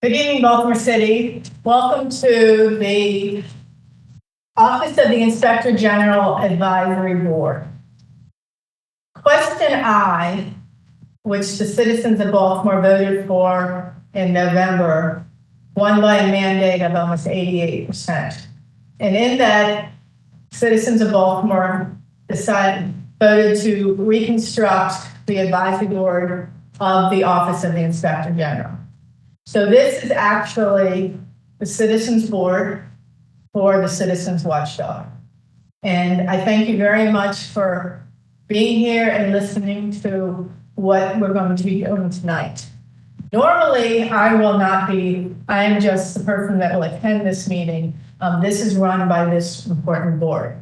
Good evening, Baltimore City. Welcome to the Office of the Inspector General Advisory Board. Question I, which the citizens of Baltimore voted for in November, won by a mandate of almost 88%. And in that, citizens of Baltimore voted to reconstruct the advisory board of the Office of the Inspector General. So this is actually the Citizens Board for the Citizens Watchdog. And I thank you very much for being here and listening to what we're going to be doing tonight. Normally, I am just the person that will attend this meeting. This is run by this important board.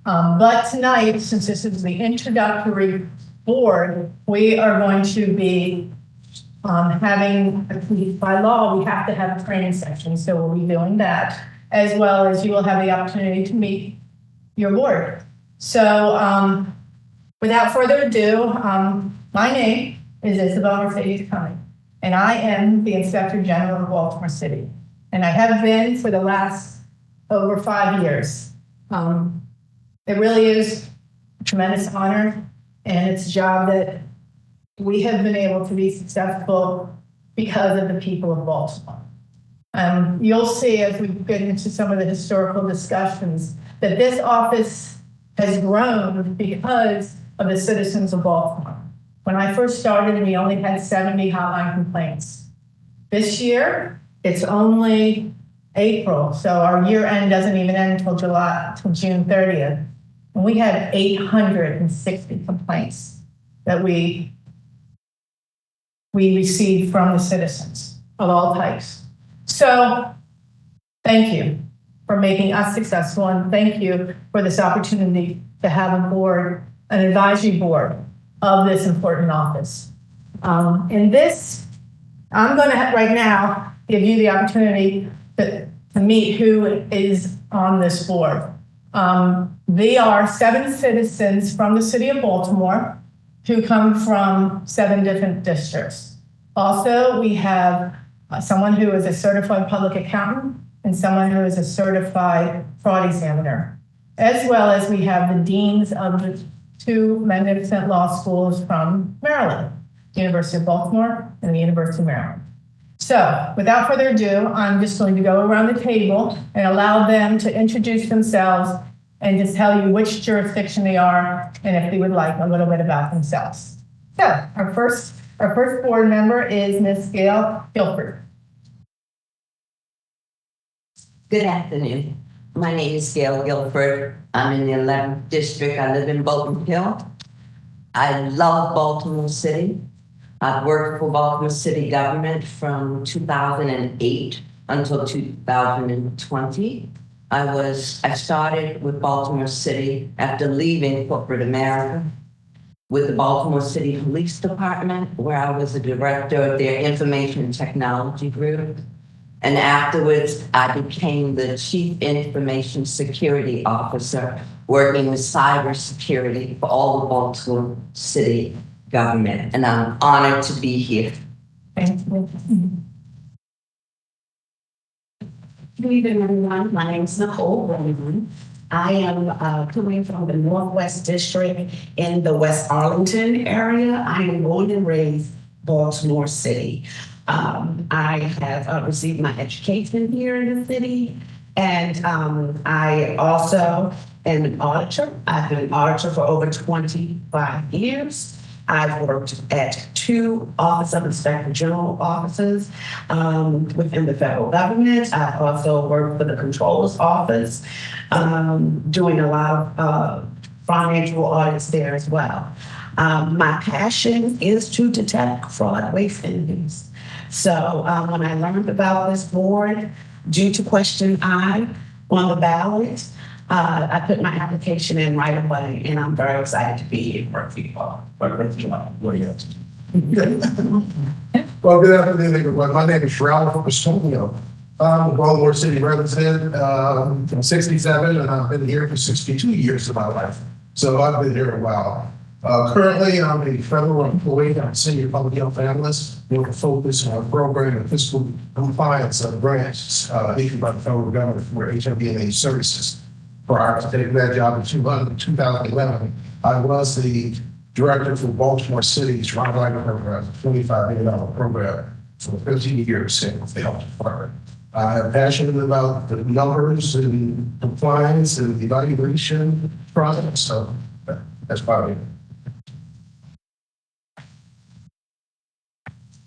But tonight, since this is the introductory board, we are going to be having, by law, we have to have a training section, so we'll be doing that, as well as you will have the opportunity to meet your board. So without further ado, my name is Isabel Mercedes Cumming, and I am the Inspector General of Baltimore City. And I have been for the last over 5 years. It really is a tremendous honor, and it's a job that we have been able to be successful because of the people of Baltimore. You'll see as we get into some of the historical discussions that this office has grown because of the citizens of Baltimore. When I first started, we only had 70 hotline complaints. This year, it's only April, so our year end doesn't even end until June 30th. And we had 860 complaints that we received from the citizens of all types. So thank you for making us successful, and thank you for this opportunity to have a board, an advisory board of this important office. In this, I'm going to right now give you the opportunity to meet who is on this board. They are 7 citizens from the city of Baltimore who come from 7 different districts. Also, we have someone who is a certified public accountant and someone who is a certified fraud examiner, as well as we have the deans of the 2 magnificent law schools from Maryland, the University of Baltimore and the University of Maryland. So without further ado, I'm just going to go around the table and allow them to introduce themselves and just tell you which jurisdiction they are and if they would like a little bit about themselves. So our first board member is Ms. Gail Guilford. Good afternoon. My name is Gail Guilford. I'm in the 11th district. I live in Bolton Hill. I love Baltimore City. I've worked for Baltimore City government from 2008 until 2020. I started with Baltimore City after leaving corporate America with the Baltimore City Police Department, where I was the director of their information technology group. And afterwards, I became the Chief Information Security Officer, working with cybersecurity for all the Baltimore City government. And I'm honored to be here. Thank you. Good evening, everyone. My name is Nicole Bowman. I am coming from the Northwest District in the West Arlington area. I am born and raised Baltimore City. I have received my education here in the city, and I also am an auditor. I've been an auditor for over 25 years. I've worked at 2 Office of Inspector General offices within the federal government. I've also worked for the Controller's Office, doing a lot of financial audits there as well. My passion is to detect fraud, waste, and abuse. So when I learned about this board, due to question I on the ballot, I put my application in right away, and I'm very excited to be here for people. Well, good afternoon, everyone. My name is Ralph Pistonio. I'm a Baltimore City resident from 67, and I've been here for 62 years of my life. So I've been here a while. Currently, I'm a federal employee. I'm a senior public health analyst with a focus on program and fiscal compliance of grants issued by the federal government for HIV and AIDS services. Prior to taking that job in 2011, I was the director for Baltimore City's Ron Light program, a $25 million program for 15 years with the health department. I'm passionate about the numbers and compliance and evaluation process, so that's part of it.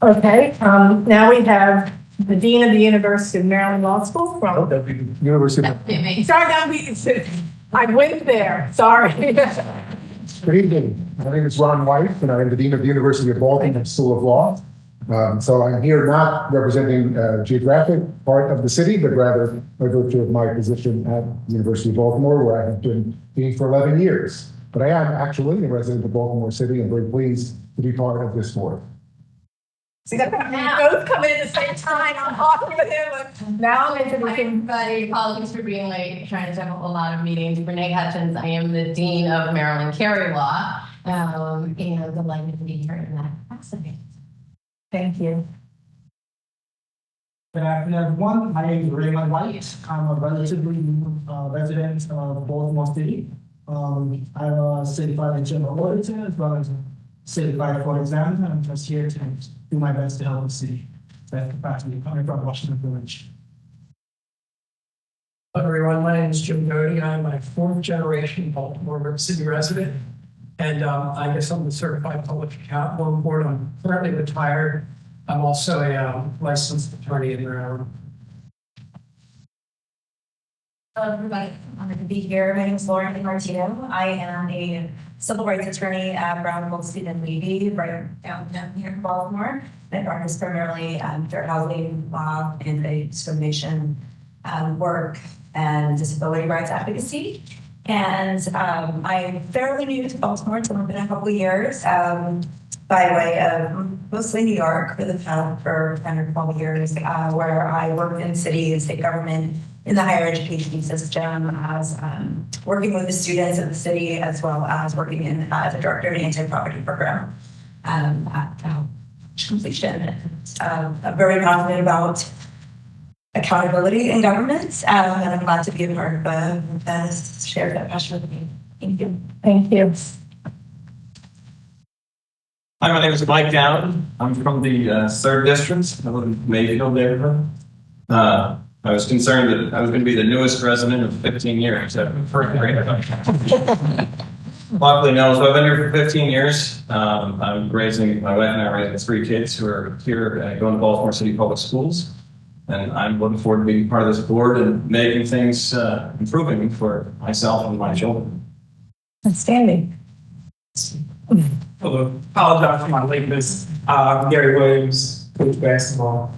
Okay, now we have the Dean of the University of Maryland Law School from. University. Sorry, I went there, sorry. Good evening. My name is Ron White, and I'm the Dean of the University of Baltimore School of Law. So I'm here not representing a geographic part of the city, but rather by virtue of my position at the University of Baltimore, where I have been dean for 11 years. But I am actually a resident of Baltimore City and very pleased to be part of this board. See, that we both come in at the same time, I'm talking with him, now I'm introducing. Everybody, apologies for being late, trying to jump a lot of meetings. Renee Hutchins, I am the Dean of Maryland Carey Law, and delighted to be here in that capacity. Thank you. Good afternoon, everyone. My name is Raymond White. I'm a relatively new resident of Baltimore City. I'm a certified general auditor as well as a certified court examiner. I'm just here to do my best to help the city. That capacity coming from Washington Village. Hello, everyone. My name is Jim Doty. I'm a fourth generation Baltimore City resident. And I guess I'm a certified public accountant board. I'm currently retired. I'm also a licensed attorney in Maryland. Hello, everybody. I'm going to be here. My name is Lauren Martino. I am a civil rights attorney at Brown Goldstein and Levy, right downtown here in Baltimore. I practice primarily fair housing law and discrimination work and disability rights advocacy. And I'm fairly new to Baltimore. It's only been a couple of years by way of mostly New York for the past for 10 or 12 years, where I worked in city and state government in the higher education system as working with the students of the city, as well as working in as a director of an anti-poverty program at completion. I'm very passionate about accountability in government, and I'm glad to be a part of this shared passion with me. Thank you. Thank you. Hi, my name is Mike Down. I'm from the 3rd District. I live in Mayfield neighborhood. I was concerned that I was going to be the newest resident of 15 years. First grader. Luckily, no. So I've been here for 15 years. I'm raising, my wife and I are raising 3 kids who are here going to Baltimore City Public Schools. And I'm looking forward to being part of this board and making things improving for myself and my children. Outstanding. Hello. Apologize for my lateness. Gary Williams, coach basketball.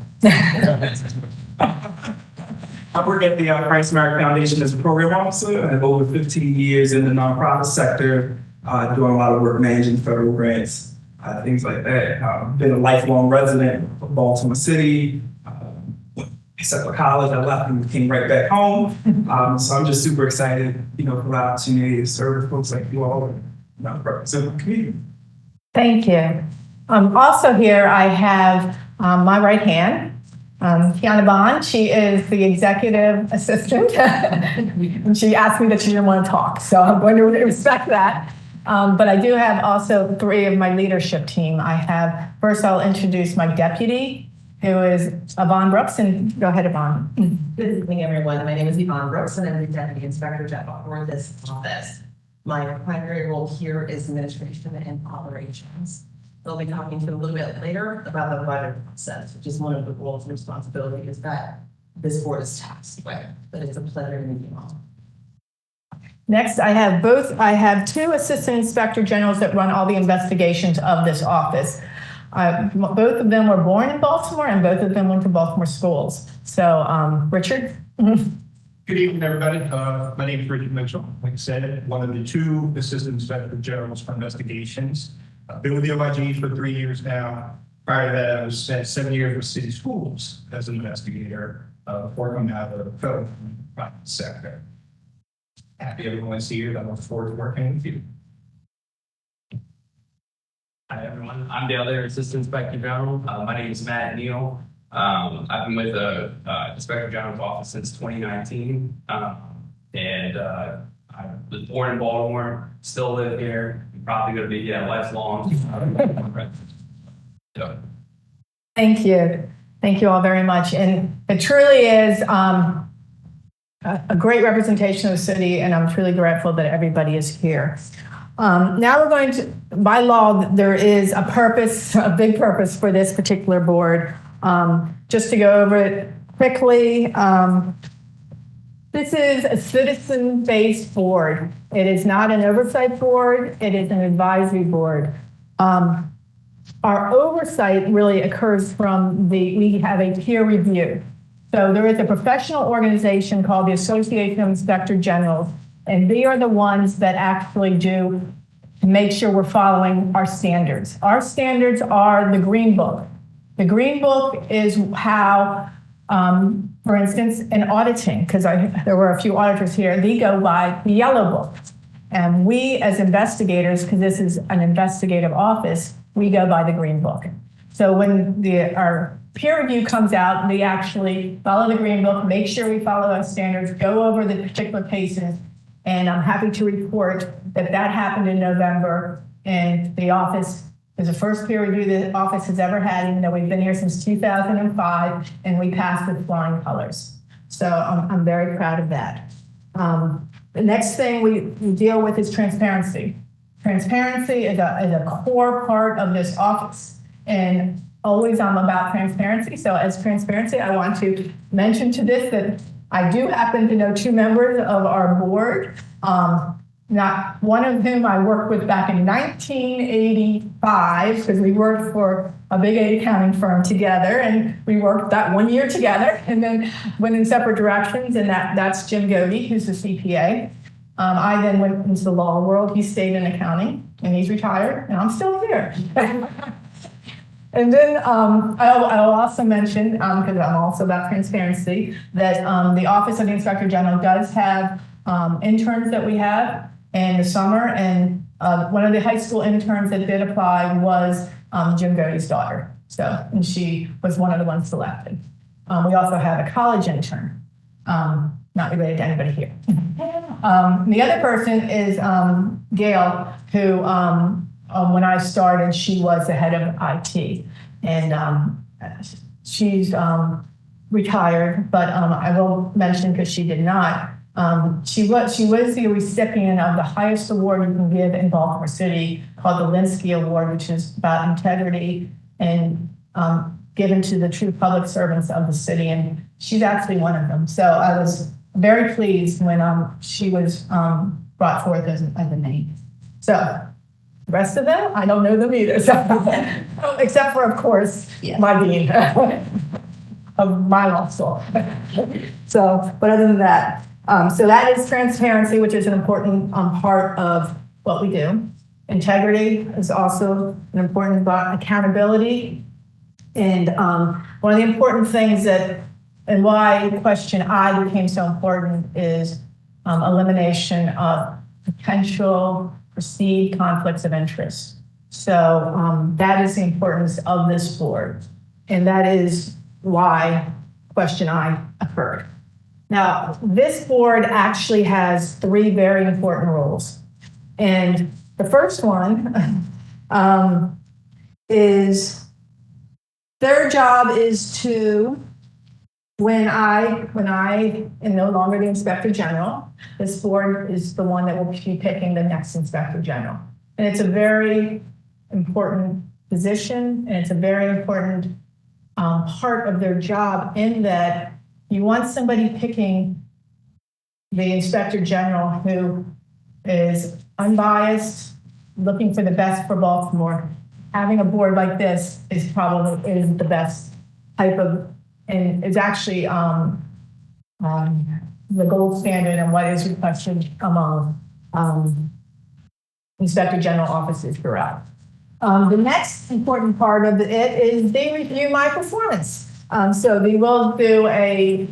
I work at the Price Merrick Foundation as a program officer. I have over 15 years in the nonprofit sector, doing a lot of work managing federal grants, things like that. Been a lifelong resident of Baltimore City. Except for college, I left and came right back home. So I'm just super excited, for the opportunity to serve folks like you all and represent the community. Thank you. Also here I have my right hand, Kiana Bond. She is the executive assistant. And she asked me that she didn't want to talk, so I'm going to respect that. But I do have also 3 of my leadership team. First I'll introduce my deputy, who is Yvonne Brooks, and go ahead, Yvonne. Good evening, everyone. My name is Yvonne Brooks, and I'm the Deputy Inspector General for this office. My primary role here is administration and operations. We'll be talking to you a little bit later about the budget process, which is one of the roles and responsibilities that this board is tasked with. But it's a pleasure to meet you all. Next, I have 2 assistant inspector generals that run all the investigations of this office. Both of them were born in Baltimore, and both of them went to Baltimore schools. So, Richard? Good evening, everybody. My name is Richard Mitchell. Like I said, one of the 2 assistant inspector generals for investigations. I've been with the OIG for 3 years now. Prior to that, I was at 7 years with city schools as an investigator before coming out of the federal private sector. Happy everyone's here. I look forward to working with you. everyone. I'm the other Assistant Inspector General. My name is Matt Neal. I've been with the Inspector General's office since 2019. And I was born in Baltimore, still live here. I'm probably going to be lifelong. So. Thank you. Thank you all very much. And it truly is a great representation of the city, and I'm truly grateful that everybody is here. Now we're going to, by law, there is a purpose, a big purpose for this particular board. Just to go over it quickly, this is a citizen-based board. It is not an oversight board, it is an advisory board. Our oversight really occurs from we have a peer review. So there is a professional organization called the Association of Inspector Generals, and they are the ones that actually do make sure we're following our standards. Our standards are the Green Book. The Green Book is how, for instance, in auditing, because there were a few auditors here, they go by the Yellow Book. And we as investigators, because this is an investigative office, we go by the Green Book. So when our peer review comes out, we actually follow the Green Book, make sure we follow our standards, go over the particular cases, and I'm happy to report that that happened in November, and the office is the first peer review the office has ever had, even though we've been here since 2005, and we passed with flying colors. So I'm very proud of that. The next thing we deal with is transparency. Transparency is a core part of this office, and always I'm about transparency. So as transparency, I want to mention to this that I do happen to know 2 members of our board, not one of whom I worked with back in 1985, because we worked for a big 8 accounting firm together, and we worked that 1 year together and then went in separate directions, and that's Jim Godey, who's the CPA. I then went into the law world. He stayed in accounting, and he's retired, and I'm still here. And then I'll also mention, because I'm also about transparency, that the Office of the Inspector General does have interns that we have in the summer, and one of the high school interns that did apply was Jim Godey's daughter. So, and she was one of the ones selected. We also have a college intern, not related to anybody here. The other person is Gail, who when I started, she was the head of IT, and she's retired, but I will mention, because she did not, she was the recipient of the highest award you can give in Baltimore City, called the Linsky Award, which is about integrity and given to the true public servants of the city, and she's actually one of them. So I was very pleased when she was brought forth as a name. So the rest of them, I don't know them either. So, except for, of course, my dean of my law school. So, but other than that, so that is transparency, which is an important part of what we do. Integrity is also an important part. Accountability. And one of the important things that, and why question I became so important, is elimination of potential perceived conflicts of interest. So that is the importance of this board. And that is why question I occurred. Now, this board actually has 3 very important roles. And the first one is their job is to, when I am no longer the Inspector General, this board is the one that will be picking the next Inspector General. And it's a very important position, and it's a very important part of their job, in that you want somebody picking the Inspector General who is unbiased, looking for the best for Baltimore. Having a board like this is the best type of, and it's actually the gold standard and what is requested among Inspector General offices throughout. The next important part of it is they review my performance. So they will do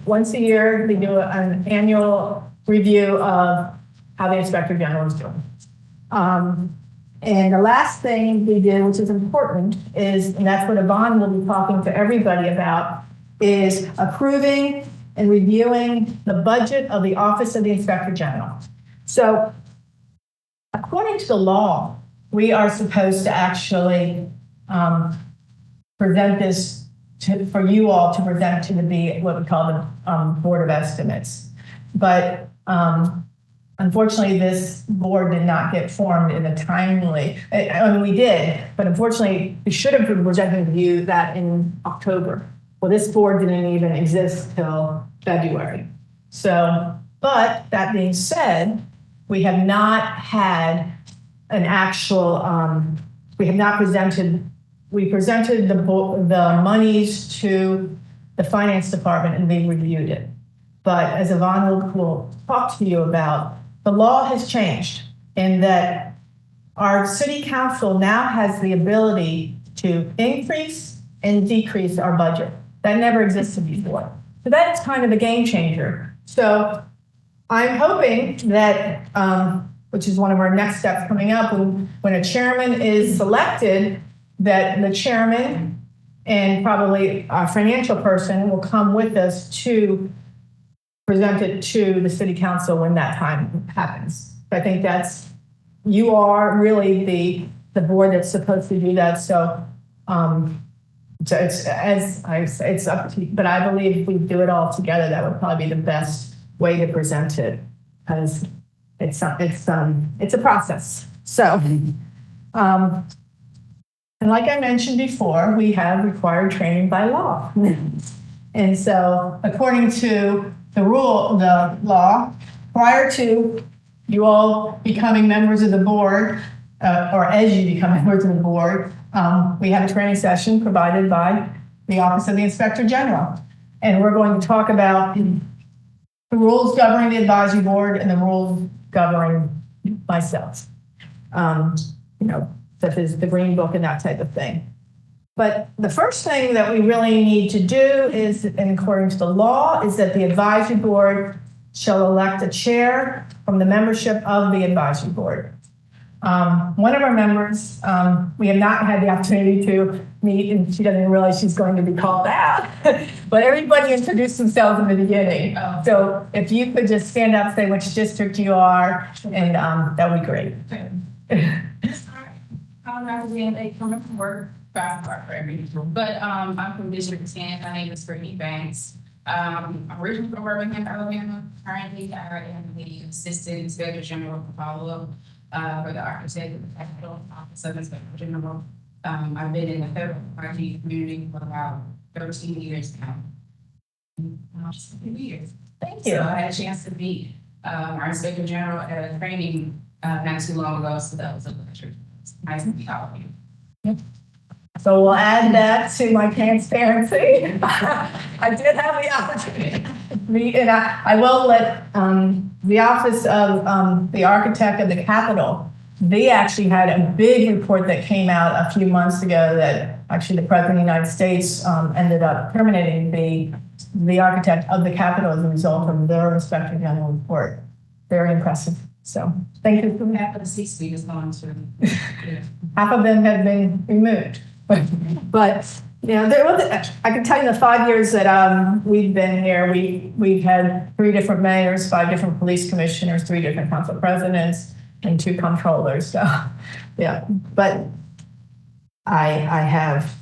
once a year, they do an annual review of how the Inspector General is doing. And the last thing we do, which is important, is, and that's what Yvonne will be talking to everybody about, is approving and reviewing the budget of the Office of the Inspector General. So according to the law, we are supposed to actually present this for you all to present to what we call the Board of Estimates. But unfortunately, this board did not get formed in a timely, I mean, we did, but unfortunately, we should have been presenting to you that in October. Well, this board didn't even exist till February. So, but that being said, we have not had an actual, we have not presented, we presented the monies to the finance department and they reviewed it. But as Yvonne will talk to you about, the law has changed in that our city council now has the ability to increase and decrease our budget. That never existed before. So that is kind of a game changer. So I'm hoping that, which is one of our next steps coming up, when a chairman is selected, that the chairman and probably our financial person will come with us to present it to the city council when that time happens. I think that's, you are really the board that's supposed to do that. So, so it's, as I say, it's up to you, but I believe if we do it all together, that would probably be the best way to present it, because it's a process. So, and like I mentioned before, we have required training by law. And so according to the law, prior to you all becoming members of the board, or as you become members of the board, we have a training session provided by the Office of the Inspector General. And we're going to talk about the rules governing the advisory board and the rules governing myself. You know, such as the Green Book and that type of thing. But the first thing that we really need to do is, and according to the law, is that the advisory board shall elect a chair from the membership of the advisory board. One of our members, we have not had the opportunity to meet, and she doesn't realize she's going to be called out, but everybody introduced themselves in the beginning. So if you could just stand up, say which district you are, and that would be great. I'm representing coming from work, but I'm from District 10. My name is Brittany Banks. I'm originally from Birmingham, Alabama. Currently, I am the Assistant Inspector General for follow-up for the Architect of the Capitol Office of Inspector General. I've been in the federal IT community for about 13 years now. Thank you. So I had a chance to meet our Inspector General at a training not too long ago, so that was a pleasure. It's nice to meet all of you. So we'll add that to my transparency. I did have the opportunity to meet, and I will let the Office of the Architect of the Capitol, they actually had a big report that came out a few months ago that actually the President of the United States ended up terminating the Architect of the Capitol as a result of their Inspector General report. Very impressive. So thank you. Half of the C-suite is gone to. Half of them have been removed. But you know, I can tell you the 5 years that we've been here, we've had 3 different mayors, 5 different police commissioners, 3 different council presidents, and 2 controllers. So yeah, but I have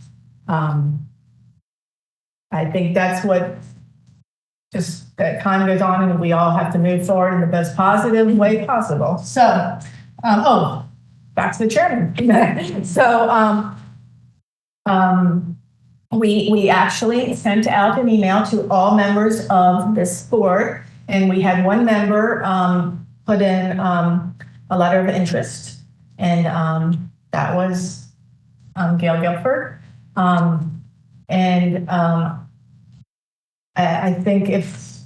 I think that's what just that time goes on, and we all have to move forward in the best positive way possible. So back to the chairman. So we actually sent out an email to all members of this board, and we had one member put in a letter of interest, and that was Gail Guilford. I think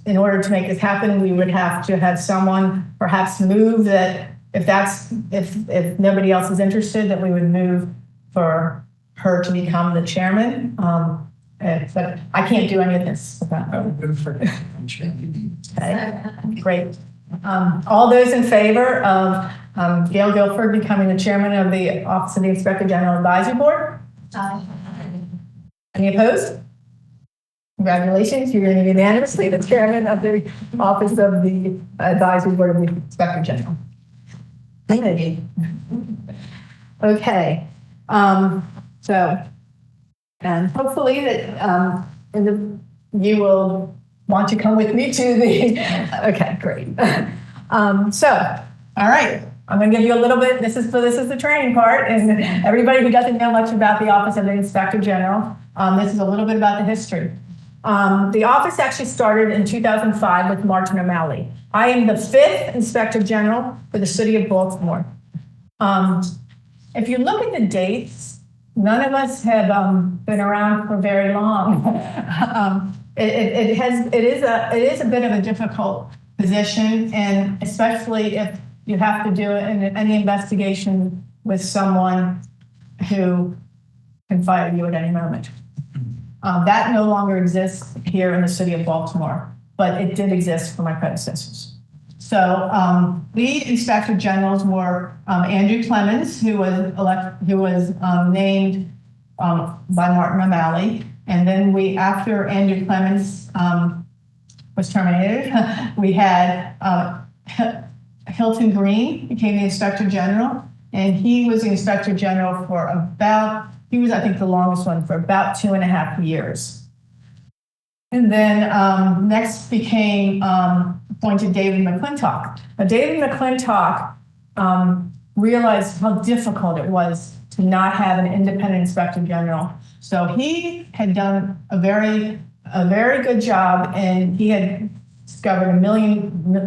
in order to make this happen, we would have to have someone perhaps move that if nobody else is interested, that we would move for her to become the chairman. But I can't do any of this. Okay, great. All those in favor of Gail Guilford becoming the chairman of the Office of the Inspector General Advisory Board. Any opposed? Congratulations, you're going to be unanimously the chairman of the Office of the Advisory Board of the Inspector General. Thank you. Okay, and hopefully that you will want to come with me to the, okay, great. All right, I'm going to give you a little bit, this is the training part, and everybody who doesn't know much about the Office of the Inspector General, this is a little bit about the history. The office actually started in 2005 with Martin O'Malley. I am the 5th Inspector General for the city of Baltimore. If you look at the dates, none of us have been around for very long. It is a bit of a difficult position, and especially if you have to do any investigation with someone who can fire you at any moment. That no longer exists here in the city of Baltimore, but it did exist for my predecessors. So lead inspector generals were Andrew Clemens, who was named by Martin O'Malley, and then after Andrew Clemens was terminated, we had Hilton Green became the inspector general, and he was the inspector general for he was, I think, the longest one for about 2.5 years. And then next became appointed David McClintock. Now, David McClintock realized how difficult it was to not have an independent inspector general. So he had done a very good job, and he had discovered a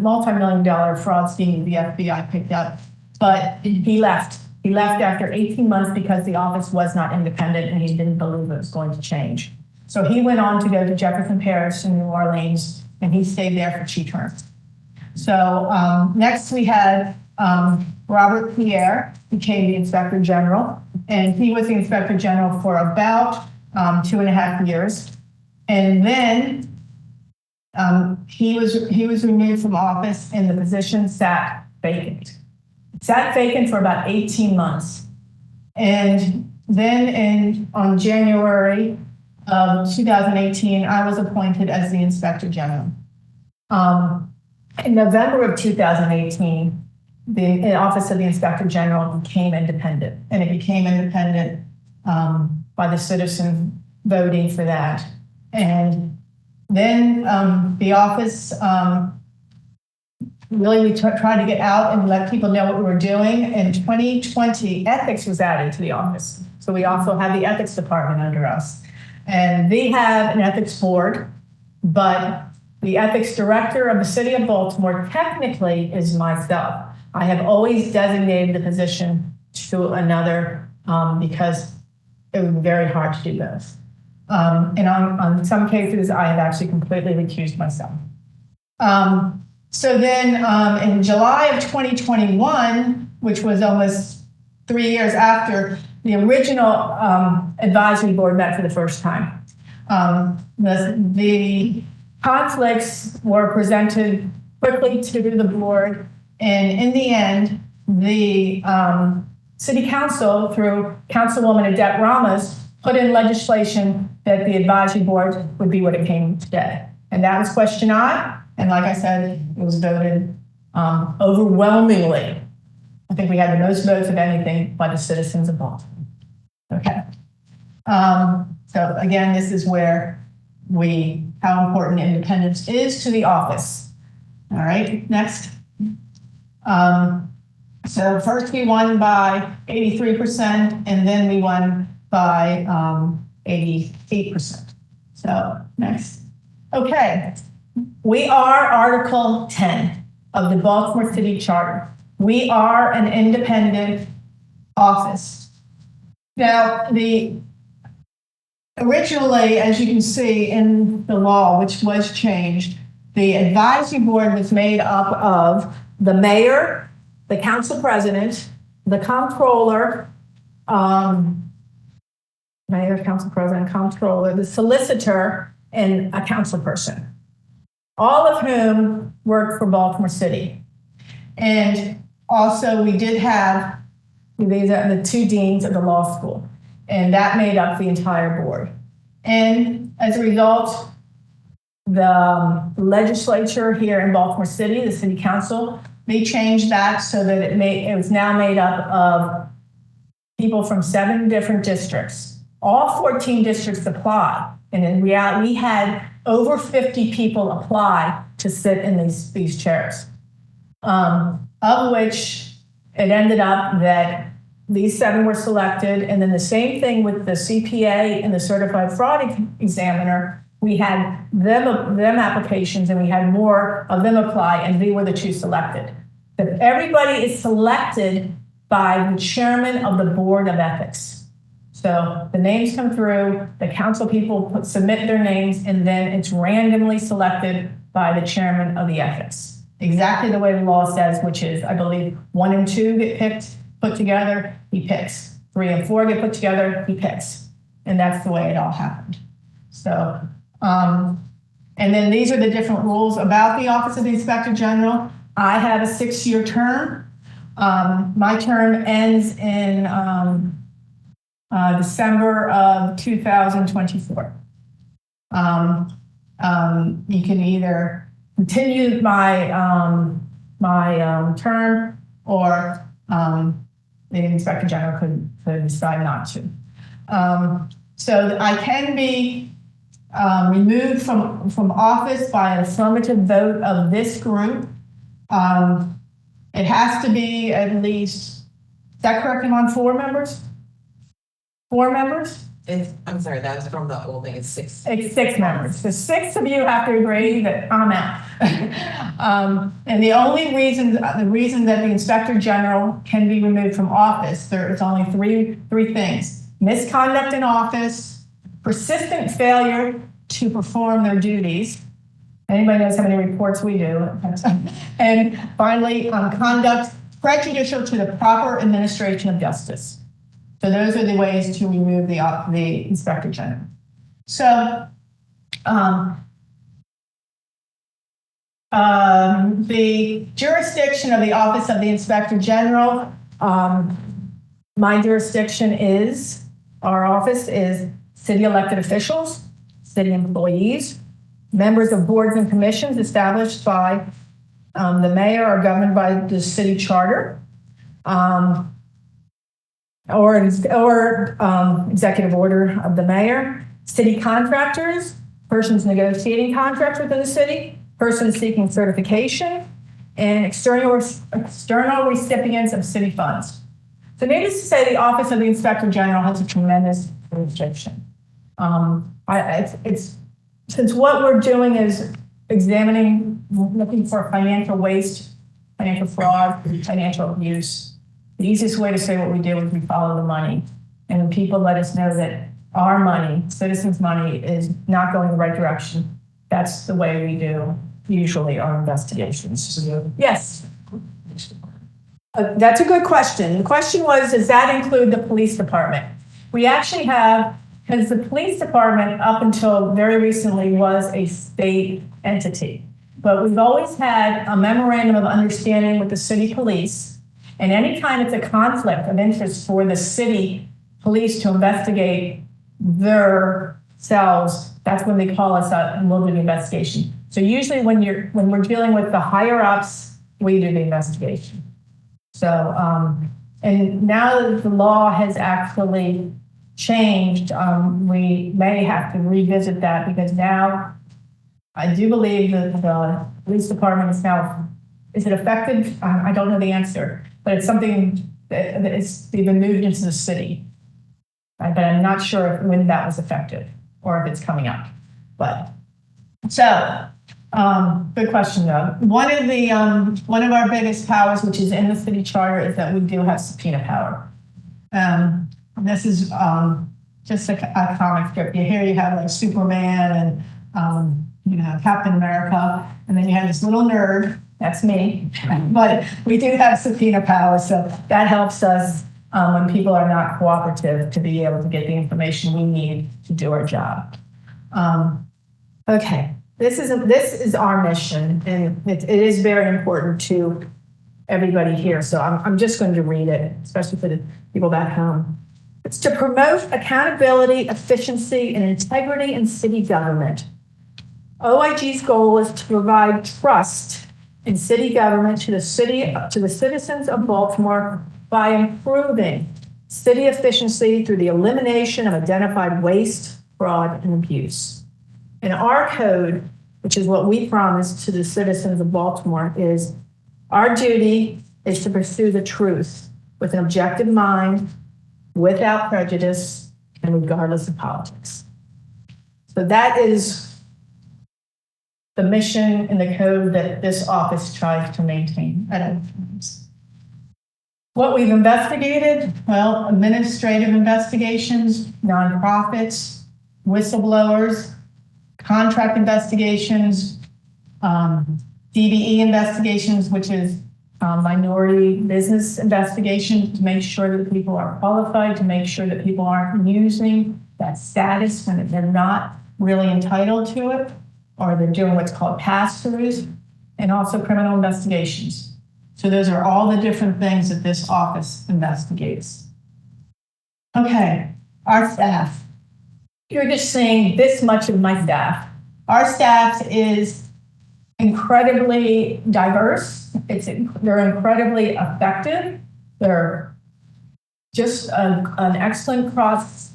multi-million-dollar fraud scheme the FBI picked up. But he left. He left after 18 months because the office was not independent, and he didn't believe it was going to change. So he went on to go to Jefferson Parish in New Orleans, and he stayed there for 2 terms. So next we had Robert Pierre became the Inspector General, and he was the Inspector General for about 2.5 years. And then he was removed from office, and the position sat vacant. It sat vacant for about 18 months. And then on January of 2018, I was appointed as the Inspector General. In November of 2018, the Office of the Inspector General became independent, and it became independent by the citizen voting for that. And then the office, really we tried to get out and let people know what we were doing. In 2020, ethics was added to the office. So we also have the ethics department under us. And they have an ethics board, but the ethics director of the city of Baltimore technically is myself. I have always designated the position to another because it would be very hard to do this. And on some cases, I have actually completely recused myself. So then in July of 2021, which was almost 3 years after, the original advisory board met for the first time. The conflicts were presented quickly to the board, and in the end, the city council, through Councilwoman Odette Ramos, put in legislation that the advisory board would be what it came today. And that was question I, and like I said, it was voted overwhelmingly. I think we had the most votes of anything by the citizens of Baltimore. Okay. So again, this is where how important independence is to the office. All right, next. So first we won by 83%, and then we won by 88%. So next. Okay, we are Article 10 of the Baltimore City Charter. We are an independent office. Now, originally, as you can see in the law, which was changed, the advisory board was made up of the mayor, the council president, the comptroller, mayor, council president, comptroller, the solicitor, and a council person, all of whom work for Baltimore City. And also, we did have, these are the two deans of the law school, and that made up the entire board. And as a result, the legislature here in Baltimore City, the city council, they changed that so that it was now made up of people from 7 different districts. All 14 districts apply, and in reality, we had over 50 people apply to sit in these chairs, of which it ended up that these 7 were selected, and then the same thing with the CPA and the certified fraud examiner. We had them applications, and we had more of them apply, and we were the 2 selected. But everybody is selected by the chairman of the Board of Ethics. So the names come through, the council people submit their names, and then it's randomly selected by the chairman of the ethics. Exactly the way the law says, which is, I believe, 1 and 2 get put together, he picks. 3 and 4 get put together, he picks. And that's the way it all happened. So, and then these are the different rules about the Office of the Inspector General. I have a 6-year term. My term ends in December of 2024. You can either continue my term, or the Inspector General could decide not to. So I can be removed from office by an affirmative vote of this group. It has to be at least, is that correct, on 4 members? 4 members? I'm sorry, that was from the old thing, it's 6. It's 6 members. So 6 of you have to agree that I'm out. And the only reason, that the Inspector General can be removed from office, there's only three things: misconduct in office, persistent failure to perform their duties. Anybody knows how many reports we do? And finally, conduct prejudicial to the proper administration of justice. So those are the ways to remove the Inspector General. So the jurisdiction of the Office of the Inspector General, my jurisdiction is, our office is city elected officials, city employees, members of boards and commissions established by the mayor or governed by the city charter, or executive order of the mayor, city contractors, persons negotiating contracts within the city, persons seeking certification, and external recipients of city funds. So needless to say, the Office of the Inspector General has a tremendous jurisdiction. Since what we're doing is examining, looking for financial waste, financial fraud, financial abuse, the easiest way to say what we do is we follow the money. And when people let us know that our money, citizens' money, is not going the right direction, that's the way we do usually our investigations. Yes. That's a good question. The question was, does that include the police department? We actually have, because the police department up until very recently was a state entity, but we've always had a memorandum of understanding with the city police, and anytime it's a conflict of interest for the city police to investigate their selves, that's when they call us out and we'll do the investigation. So usually when we're dealing with the higher ups, we do the investigation. So, and now that the law has actually changed, we may have to revisit that, because now I do believe that the police department is now, is it effective? I don't know the answer, but it's something that it's been moved into the city. But I'm not sure when that was effective or if it's coming up. But so, good question though. One of our biggest powers, which is in the city charter, is that we do have subpoena power. This is just a comic strip. Here you have like Superman and Captain America, and then you have this little nerd. That's me. But we do have subpoena power, so that helps us when people are not cooperative to be able to get the information we need to do our job. Okay, this is our mission, and it is very important to everybody here, so I'm just going to read it, especially for the people back home. It's to promote accountability, efficiency, and integrity in city government. OIG's goal is to provide trust in city government to the citizens of Baltimore by improving city efficiency through the elimination of identified waste, fraud, and abuse. And our code, which is what we promise to the citizens of Baltimore, is our duty is to pursue the truth with an objective mind, without prejudice, and regardless of politics. So that is the mission and the code that this office tries to maintain at all times. What we've investigated, well, administrative investigations, nonprofits, whistleblowers, contract investigations, DBE investigations, which is minority business investigation, to make sure that people are qualified, to make sure that people aren't using that status when they're not really entitled to it, or they're doing what's called pass-throughs, and also criminal investigations. So those are all the different things that this office investigates. Okay, our staff. You're just seeing this much of my staff. Our staff is incredibly diverse. They're incredibly effective. They're just an excellent cross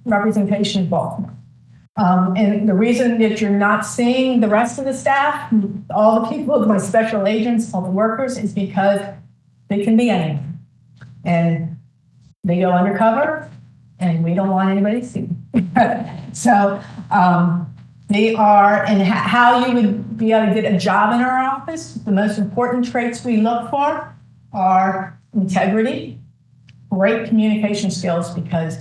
representation of Baltimore. And the reason that you're not seeing the rest of the staff, all the people, my special agents, all the workers, is because they can be anything. And they go undercover, and we don't want anybody to see them. So they are, and how you would be able to get a job in our office, the most important traits we look for are integrity, great communication skills, because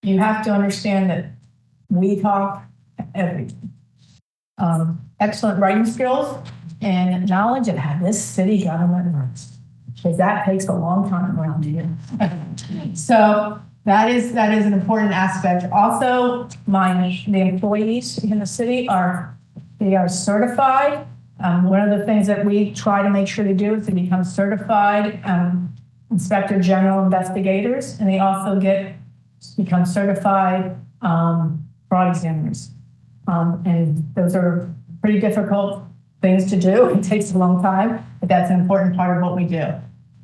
you have to understand that we talk everything. Excellent writing skills and knowledge of how this city government works, because that takes a long time around here. So that is an important aspect. Also, the employees in the city are certified. One of the things that we try to make sure to do is to become certified Inspector General investigators, and they also become certified fraud examiners. And those are pretty difficult things to do. It takes a long time, but that's an important part of what we do.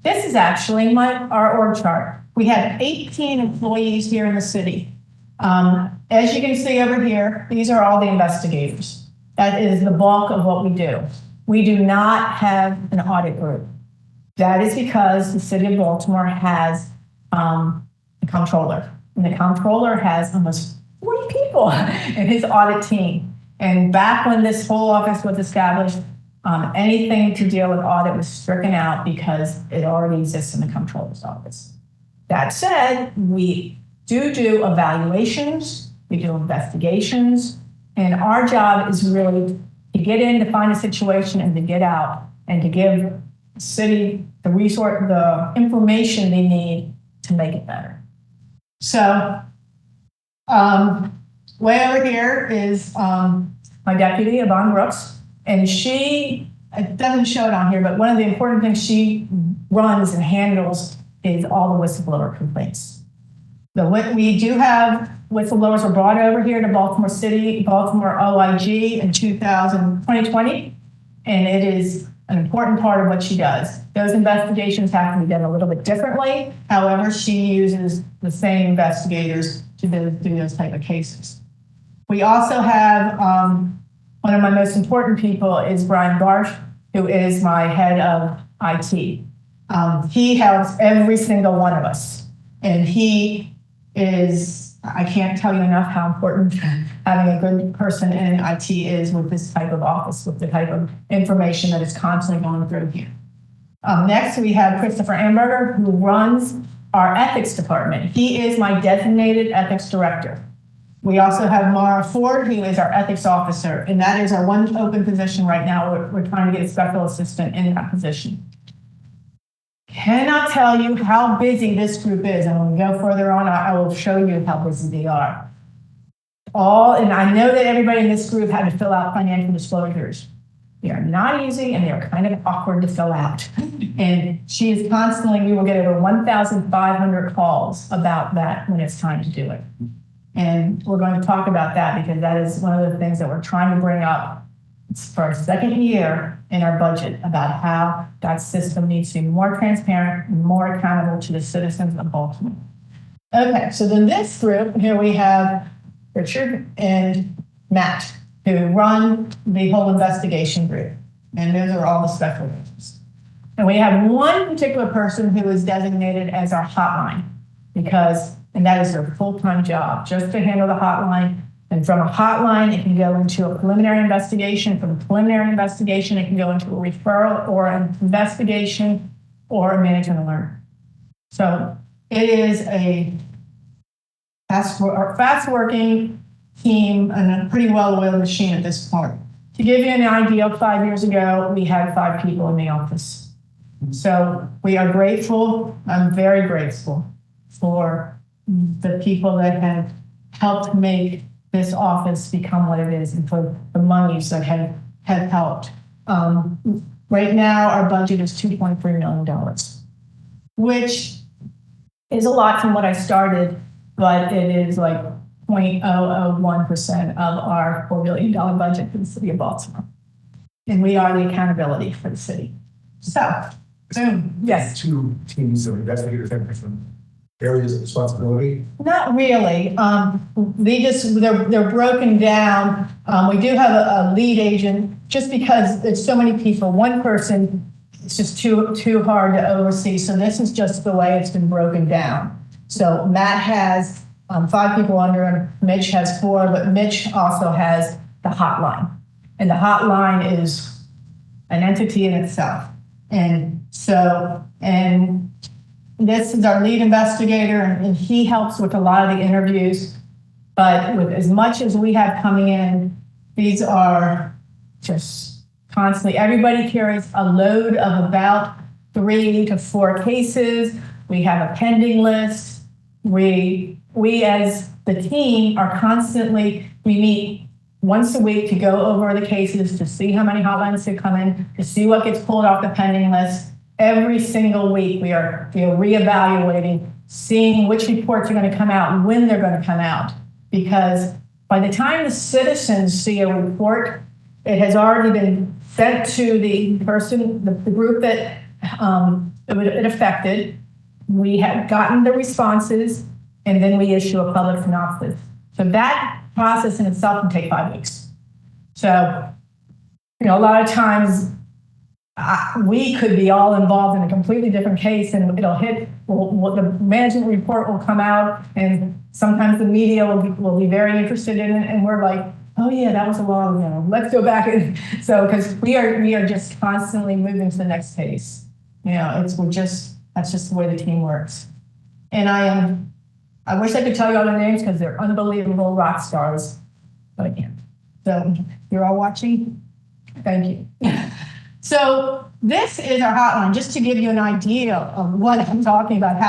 This is actually our org chart. We have 18 employees here in the city. As you can see over here, these are all the investigators. That is the bulk of what we do. We do not have an audit group. That is because the city of Baltimore has a comptroller. And the comptroller has almost 40 people in his audit team. And back when this whole office was established, anything to deal with audit was stricken out because it already exists in the comptroller's office. That said, we do evaluations, we do investigations, and our job is really to get in, to find a situation, and to get out, and to give the city the information they need to make it better. So, way over here is my deputy, Yvonne Brooks, and it doesn't show it on here, but one of the important things she runs and handles is all the whistleblower complaints. We do have whistleblowers were brought over here to Baltimore City, Baltimore OIG in 2020, and it is an important part of what she does. Those investigations have to be done a little bit differently. However, she uses the same investigators to do those type of cases. We also have one of my most important people is Brian Barsh, who is my head of IT. He helps every single one of us, and I can't tell you enough how important having a good person in IT is with this type of office, with the type of information that is constantly going through here. Next, we have Christopher Amberger, who runs our ethics department. He is my designated ethics director. We also have Mara Ford, who is our ethics officer, and that is our one open position right now. We're trying to get a special assistant in that position. Cannot tell you how busy this group is, and when we go further on, I will show you how busy they are. And I know that everybody in this group had to fill out financial disclosures. They are not easy and they're kind of awkward to fill out. And she is constantly, we will get over 1,500 calls about that when it's time to do it. And we're going to talk about that because that is one of the things that we're trying to bring up for our second year in our budget about how that system needs to be more transparent and more accountable to the citizens of Baltimore. Okay, so then this group, here we have Richard and Matt, who run the whole investigation group. And those are all the special agents. And we have one particular person who is designated as our hotline and that is their full-time job, just to handle the hotline. And from a hotline, it can go into a preliminary investigation. From a preliminary investigation, it can go into a referral or an investigation or a management alert. So it is a fast-working team and a pretty well-oiled machine at this point. To give you an idea, 5 years ago, we had 5 people in the office. So we are grateful. I'm very grateful for the people that have helped make this office become what it is and for the monies that have helped. Right now, our budget is $2.3 million, which is a lot from what I started, but it is like 0.001% of our $4 billion budget for the city of Baltimore. And we are the accountability for the city. So, boom, yes. 2 teams of investigators have different areas of responsibility? Not really. They're broken down. We do have a lead agent just because there's so many people. One person, it's just too hard to oversee. So this is just the way it's been broken down. So Matt has 5 people under him. Mitch has 4, but Mitch also has the hotline. And the hotline is an entity in itself. And so, this is our lead investigator, and he helps with a lot of the interviews. But with as much as we have coming in, these are just constantly, everybody carries a load of about 3 to 4 cases. We have a pending list. We as the team are constantly, we meet once a week to go over the cases, to see how many hotlines have come in, to see what gets pulled off the pending list. Every single week, we are reevaluating, seeing which reports are going to come out and when they're going to come out. Because by the time the citizens see a report, it has already been sent to the person, the group that it affected. We have gotten the responses, and then we issue a public synopsis. So that process in itself can take 5 weeks. So, a lot of times, we could be all involved in a completely different case, and it'll hit, the management report will come out, and sometimes the media will be very interested in it, and we're like, oh yeah, that was a while ago. Let's go back. So, because we are just constantly moving to the next case. That's just the way the team works. And I wish I could tell you all their names because they're unbelievable rock stars, but I can't. So, you're all watching? Thank you. So this is our hotline, just to give you an idea of what I'm talking about,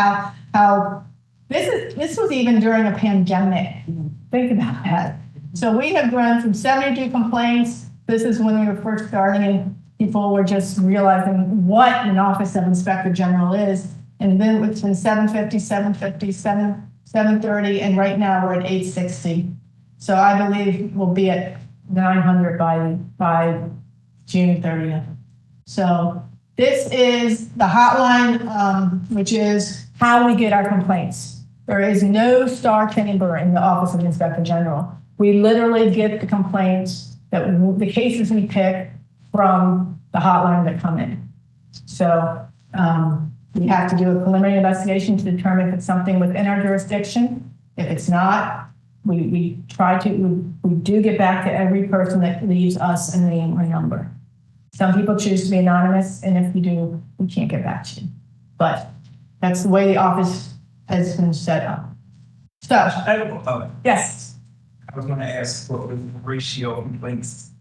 how this was even during a pandemic. Think about that. So we have grown from 72 complaints. This is when we were first starting and people were just realizing what an Office of Inspector General is. And then it's been 750, 750, 730, and right now we're at 860. So I believe we'll be at 900 by June 30th. So this is the hotline, which is how we get our complaints. There is no star chamber in the Office of the Inspector General. We literally get the complaints, the cases we pick from the hotline that come in. So we have to do a preliminary investigation to determine if it's something within our jurisdiction. If it's not, we do get back to every person that leaves us a name or number. Some people choose to be anonymous, and if you do, we can't get back to you. But that's the way the office has been set up. So, yes. I was going to ask what was the ratio of complaints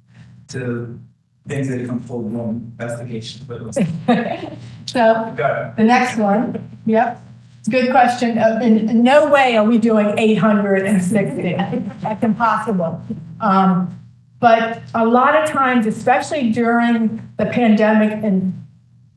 to things that come forward from investigation. So, the next one, yep. It's a good question. In no way are we doing 860. That's impossible. But a lot of times, especially during the pandemic, and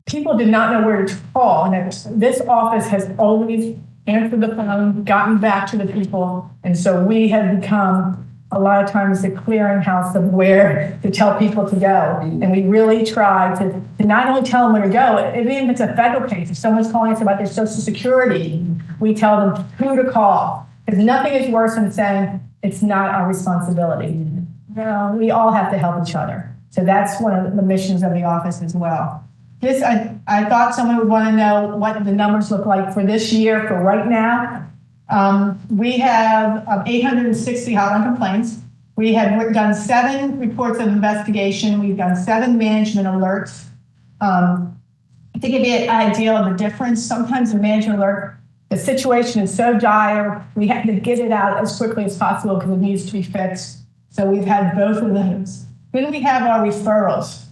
people did not know where to call. And this office has always answered the phone, gotten back to the people. And so we have become a lot of times the clearinghouse of where to tell people to go. And we really try to not only tell them where to go, even if it's a federal case, if someone's calling us about their Social Security, we tell them who to call. Because nothing is worse than saying it's not our responsibility. You know, we all have to help each other. So that's one of the missions of the office as well. This, I thought someone would want to know what the numbers look like for this year, for right now. We have 860 hotline complaints. We have done 7 reports of investigation. We've done 7 management alerts. To give you an idea of the difference, sometimes a management alert, the situation is so dire, we have to get it out as quickly as possible because it needs to be fixed. So we've had both of those. Then we have our referrals.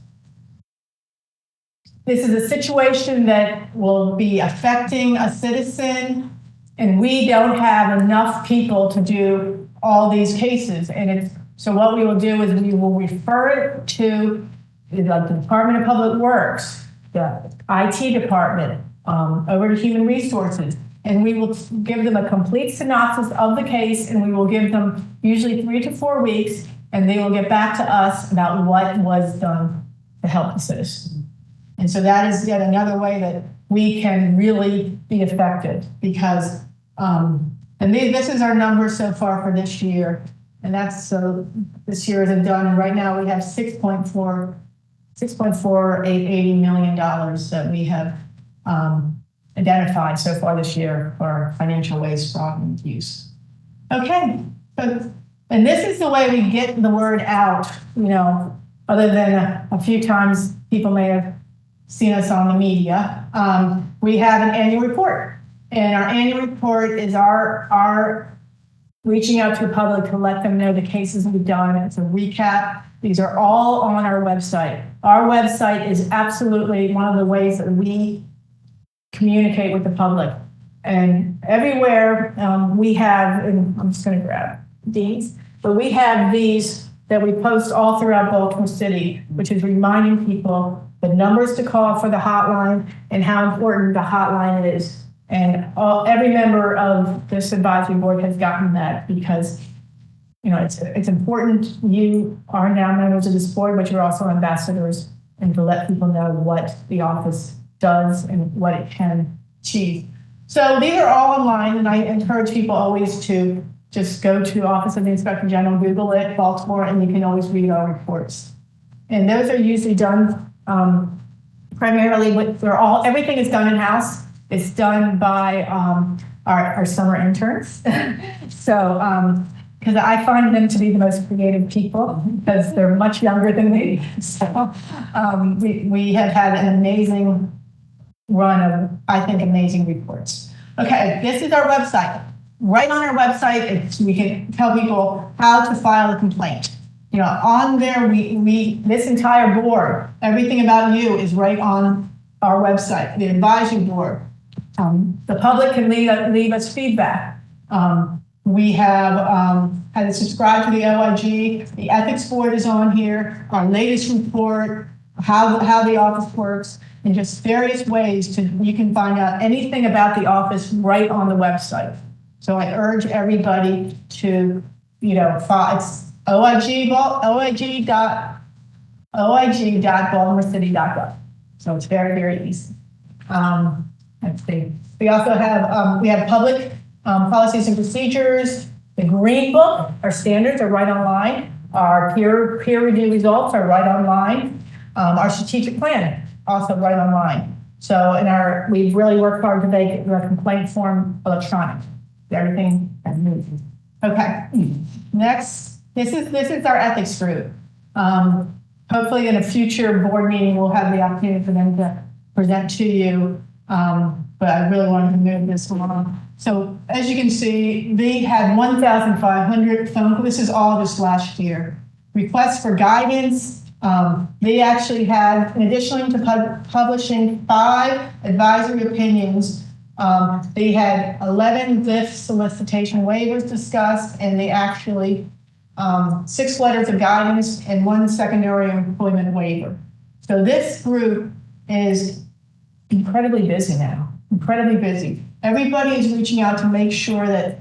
This is a situation that will be affecting a citizen, and we don't have enough people to do all these cases. And so what we will do is we will refer it to the Department of Public Works, the IT department, over to Human Resources, and we will give them a complete synopsis of the case, and we will give them usually 3 to 4 weeks, and they will get back to us about what was done to help the citizen. And so that is yet another way that we can really be effective because, this is our number so far for this year. And that's, so this year isn't done. And right now we have $6.480 million that we have identified so far this year for financial waste, fraud, and abuse. Okay, so, and this is the way we get the word out, you know, other than a few times people may have seen us on the media. We have an annual report, and our annual report is our reaching out to the public to let them know the cases we've done. It's a recap. These are all on our website. Our website is absolutely one of the ways that we communicate with the public. And everywhere we have, and I'm just going to grab these, but we have these that we post all throughout Baltimore City, which is reminding people the numbers to call for the hotline and how important the hotline is. And every member of this advisory board has gotten that because, you know, it's important. You are now members of this board, but you're also ambassadors, and to let people know what the office does and what it can achieve. So these are all online, and I encourage people always to just go to Office of the Inspector General, Google it, Baltimore, and you can always read our reports. And those are usually done primarily everything is done in-house. It's done by our summer interns. So, because I find them to be the most creative people because they're much younger than me. So we have had an amazing run of, I think, amazing reports. Okay, this is our website. Right on our website, we can tell people how to file a complaint. You know, on there, this entire board, everything about you is right on our website, the advisory board. The public can leave us feedback. We have had to subscribe to the OIG. The ethics board is on here. Our latest report, how the office works, and just various ways you can find out anything about the office right on the website. So I urge everybody to, you know, it's oig.baltimorecity.gov. So it's very, very easy. Let's see. We also have public policies and procedures. The Green Book, our standards are right online. Our peer review results are right online. Our strategic plan, also right online. So we've really worked hard to make the complaint form electronic. Everything has moved. Okay, next, this is our ethics group. Hopefully in a future board meeting, we'll have the opportunity for them to present to you. But I really wanted to move this along. So as you can see, they had 1,500 phone calls. This is August last year. Requests for guidance. They actually had, in addition to publishing 5 advisory opinions, they had 11 VIF solicitation waivers discussed, and they actually 6 letters of guidance, and 1 secondary employment waiver. So this group is incredibly busy now, incredibly busy. Everybody is reaching out to make sure that,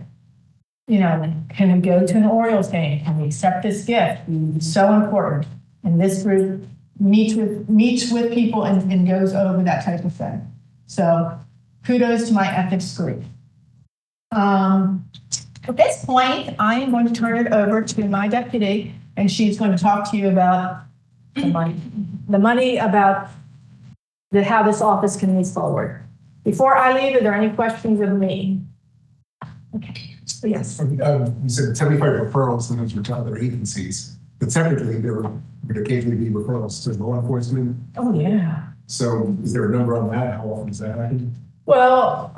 can we go to an Orioles game? Can we accept this gift? It's so important. And this group meets with people and goes over that type of thing. So kudos to my ethics group. At this point, I am going to turn it over to my deputy, and she's going to talk to you about the money about how this office can move forward. Before I leave, are there any questions of me? Okay. Yes. You said 75 referrals and those were to other agencies, but separately there would occasionally be referrals to law enforcement. Oh, yeah. So is there a number on that? How often does that happen? Well,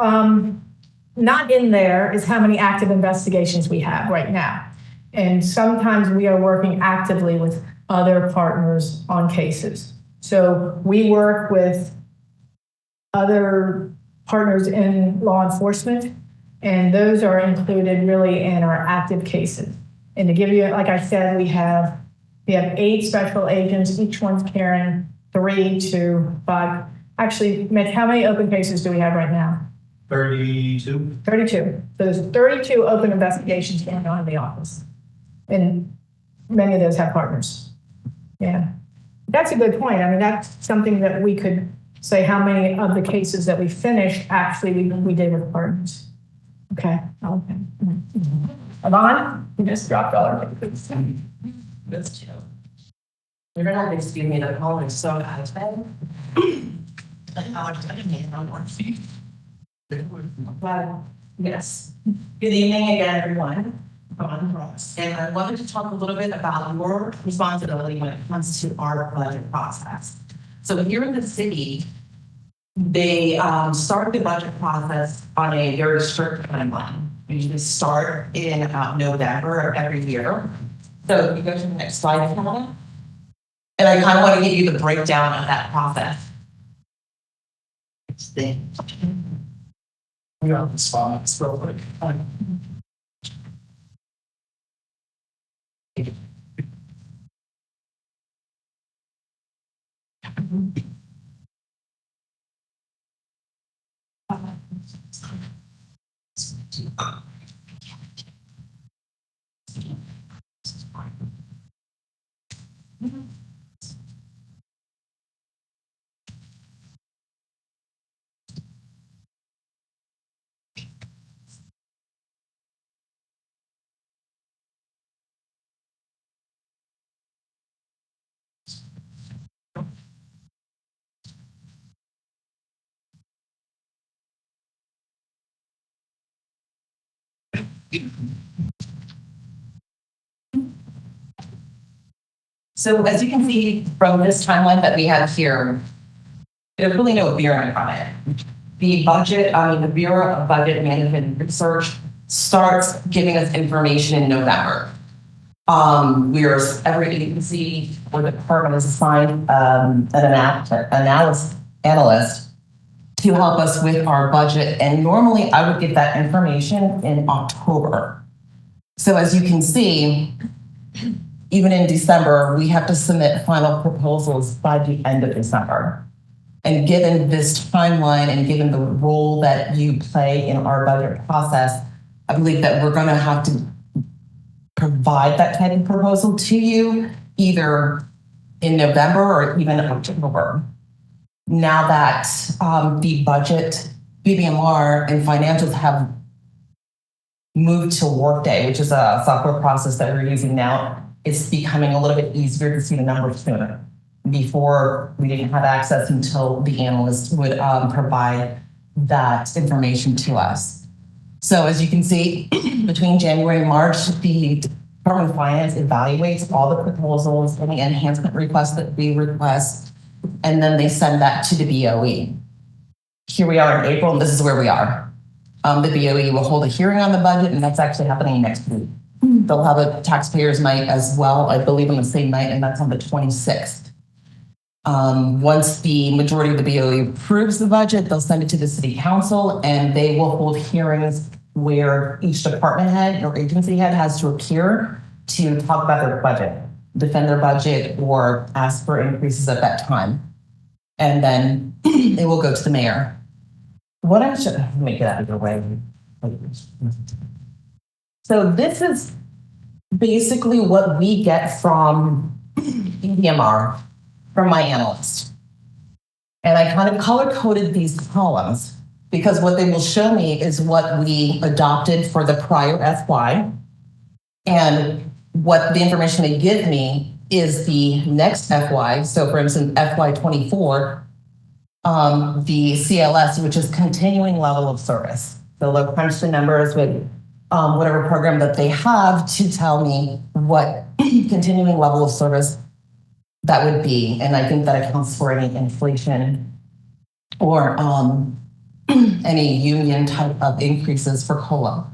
not in there is how many active investigations we have right now. And sometimes we are working actively with other partners on cases. So we work with other partners in law enforcement, and those are included really in our active cases. And to give you, like I said, we have 8 special agents, each one's carrying 3 to 5. Actually, Mitch, how many open cases do we have right now? 32. 32. So there's 32 open investigations going on in the office. And many of those have partners. Yeah. That's a good point. I mean, that's something that we could say how many of the cases that we finished actually we did with partners. Okay. Okay. Yvonne, you just dropped all our papers. That's chill. You're gonna have to excuse me, the phone is so out of bed. Well, yes. Good evening again, everyone. Yvonne Ross. And I wanted to talk a little bit about your responsibility when it comes to our budget process. So here in the city, they start the budget process on a very strict timeline. We usually start in November of every year. So if you go to the next slide, Hannah. And I kind of want to give you the breakdown of that process. You're on the spot, it's real quick. So as you can see from this timeline that we have here, there's really no bearing on it. The Bureau of Budget Management and Research starts giving us information in November. Every agency or department is assigned an analyst to help us with our budget. And normally I would get that information in October. So as you can see, even in December, we have to submit final proposals by the end of December. And given this timeline and given the role that you play in our budget process, I believe that we're going to have to provide that kind of proposal to you either in November or even October. Now that the budget, BBMR, and financials have moved to Workday, which is a software process that we're using now, it's becoming a little bit easier to see the numbers sooner. Before, we didn't have access until the analyst would provide that information to us. So as you can see, between January and March, the Department of Finance evaluates all the proposals, any enhancement requests that we request, and then they send that to the BOE. Here we are in April, and this is where we are. The BOE will hold a hearing on the budget, and that's actually happening next week. They'll have a taxpayers night as well, I believe on the same night, and that's on the 26th. Once the majority of the BOE approves the budget, they'll send it to the city council, and they will hold hearings where each department head or agency head has to appear to talk about their budget, defend their budget, or ask for increases at that time. And then it will go to the mayor. What I should make it out of your way. So this is basically what we get from EDMR, from my analyst. And I kind of color coded these columns because what they will show me is what we adopted for the prior FY. And what the information they give me is the next FY. So for instance, FY 24, the CLS, which is continuing level of service. So they'll crunch the numbers with whatever program that they have to tell me what continuing level of service that would be. And I think that accounts for any inflation or any union type of increases for COLA.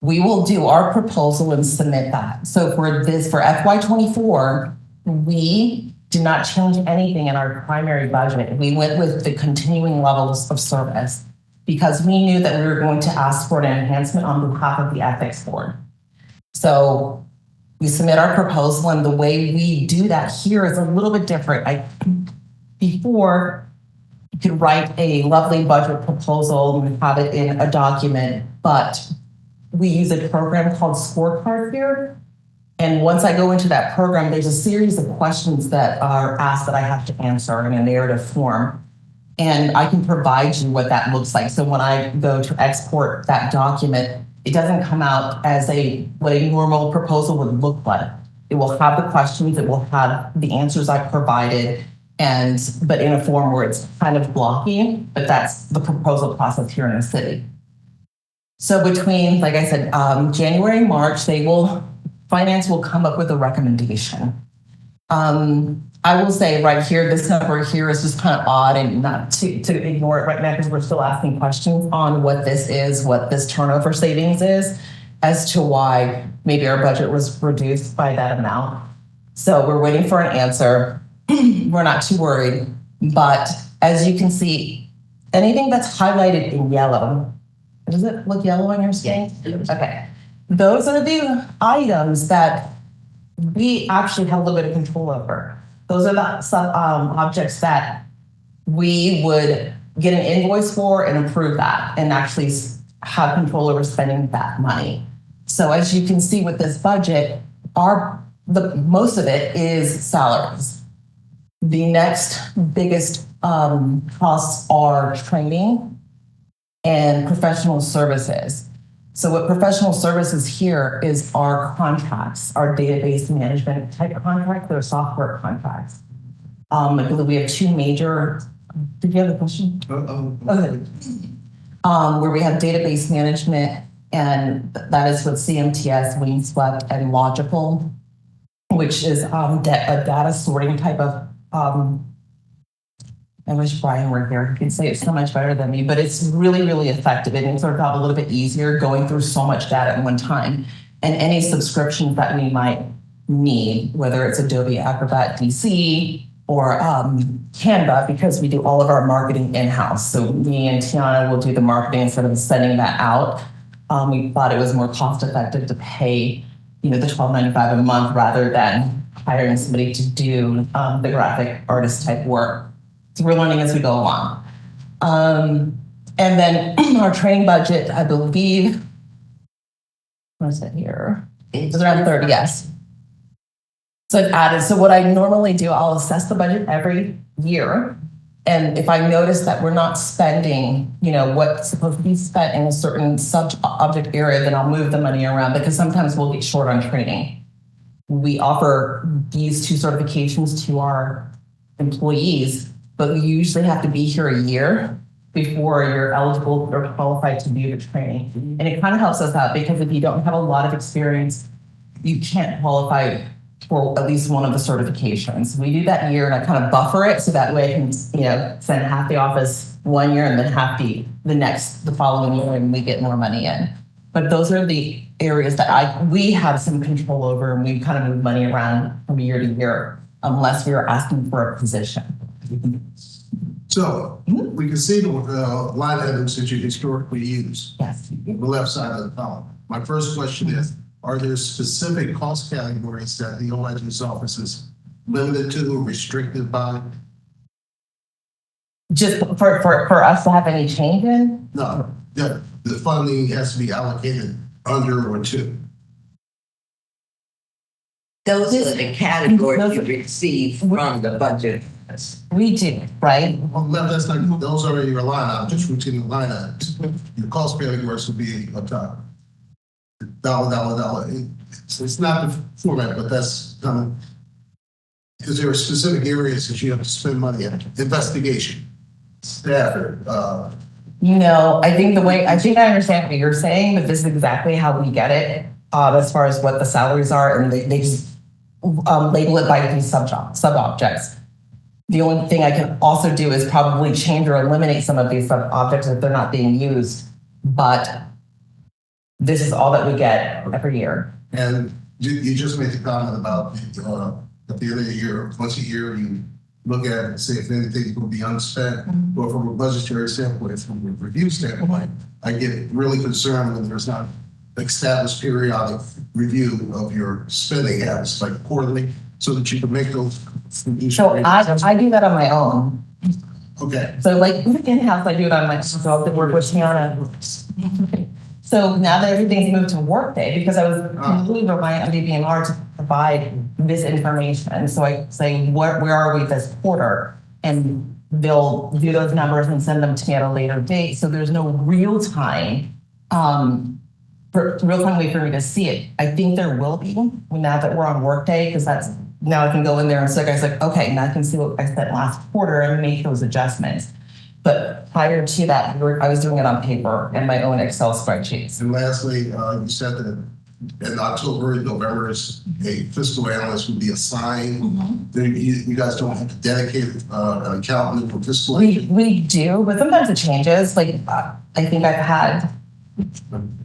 We will do our proposal and submit that. So for FY24, we did not change anything in our primary budget. We went with the continuing levels of service because we knew that we were going to ask for an enhancement on behalf of the ethics board. So we submit our proposal, and the way we do that here is a little bit different. Before, you could write a lovely budget proposal and have it in a document, but we use a program called Scorecard here. And once I go into that program, there's a series of questions that are asked that I have to answer in a narrative form. And I can provide you what that looks like. So when I go to export that document, it doesn't come out as what a normal proposal would look like. It will have the questions, it will have the answers I provided, but in a form where it's kind of blocky, but that's the proposal process here in the city. So between, like I said, January and March, finance will come up with a recommendation. I will say right here, this number here is just kind of odd, and not to ignore it right now because we're still asking questions on what this is, what this turnover savings is, as to why maybe our budget was reduced by that amount. So we're waiting for an answer. We're not too worried, but as you can see, anything that's highlighted in yellow, does it look yellow on your screen? Yes. Okay. Those are the items that we actually have a little bit of control over. Those are the objects that we would get an invoice for and approve that and actually have control over spending that money. So as you can see with this budget, most of it is salaries. The next biggest costs are training and professional services. So what professional services here is our contracts, our database management type of contract, they're software contracts. I believe we have two major, did you have a question? Okay. Where we have database management, and that is with CMTS, Wingswept, and Logical, which is a data sorting type of, I wish Brian were here. He can say it so much better than me, but it's really, really effective. It makes our job a little bit easier going through so much data at one time. And any subscriptions that we might need, whether it's Adobe Acrobat DC or Canva, because we do all of our marketing in-house. So me and Tiana will do the marketing instead of sending that out. We thought it was more cost-effective to pay, the $12.95 a month rather than hiring somebody to do the graphic artist type work. So we're learning as we go along. And then our training budget, I believe, what is it here? It's around 30, yes. So I've added, so what I normally do, I'll assess the budget every year. And if I notice that we're not spending, what's supposed to be spent in a certain subject area, then I'll move the money around because sometimes we'll get short on training. We offer these 2 certifications to our employees, but we usually have to be here a year before you're eligible or qualified to do the training. And it kind of helps us out because if you don't have a lot of experience, you can't qualify for at least one of the certifications. We do that year and I kind of buffer it so that way I can, send half the office one year and then half the following year and we get more money in. But those are the areas that we have some control over, and we kind of move money around from year to year unless we are asking for a position. So we can see the line items that you historically use. Yes. The left side of the column. My first question is, are there specific cost categories that the OIG's office is limited to or restricted by? Just for us to have any change in? No, the funding has to be allocated under or to. Those are the categories you receive from the budget. We do, right? Well, that's not, those are your line items, just routine line items. Your cost categories will be up top. Dollar. It's not the format, but that's is there specific areas that you have to spend money in? Investigation, Stafford, I think I understand what you're saying, but this is exactly how we get it, as far as what the salaries are, and they just label it by these sub-objects. The only thing I can also do is probably change or eliminate some of these sub-objects if they're not being used, but this is all that we get every year. And you just made the comment about at the end of the year, once a year, you look at it and see if anything will be unspent, or from a budgetary standpoint, from a review standpoint, I get really concerned when there's not established periodic review of your spending habits, like quarterly, so that you can make those. So I do that on my own. Okay. So like in-house, I do it on my own, so I work with Tiana. So now that everything's moved to Workday, because I was completely relying on DBNR to provide this information. So I say, where are we this quarter? And they'll do those numbers and send them to me at a later date. So there's no real time, way for me to see it. I think there will be now that we're on Workday, because now I can go in there and say, okay, now I can see what I spent last quarter and make those adjustments. But prior to that, I was doing it on paper and my own Excel spreadsheets. And lastly, you said that in October and November, a fiscal analyst would be assigned. You guys don't have to dedicate an accountant for fiscal. We do, but sometimes it changes. Like I think I've had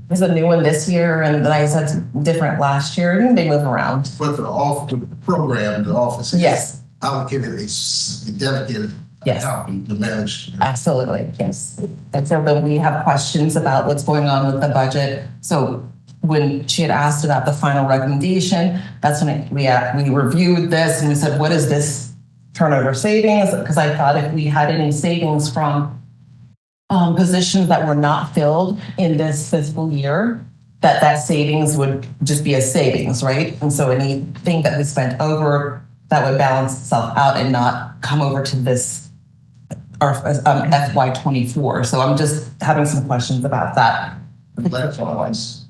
there's a new one this year, and then I said different last year. And they move around. But the program, the office, yes, allocated a dedicated. Yes. To manage. Absolutely, yes. And so then we have questions about what's going on with the budget. So when she had asked about the final recommendation, that's when we reviewed this and we said, what is this turnover savings? Because I thought if we had any savings from positions that were not filled in this fiscal year, that savings would just be a savings, right? And so anything that we spent over, that would balance itself out and not come over to this our FY24. So I'm just having some questions about that. Last one. Is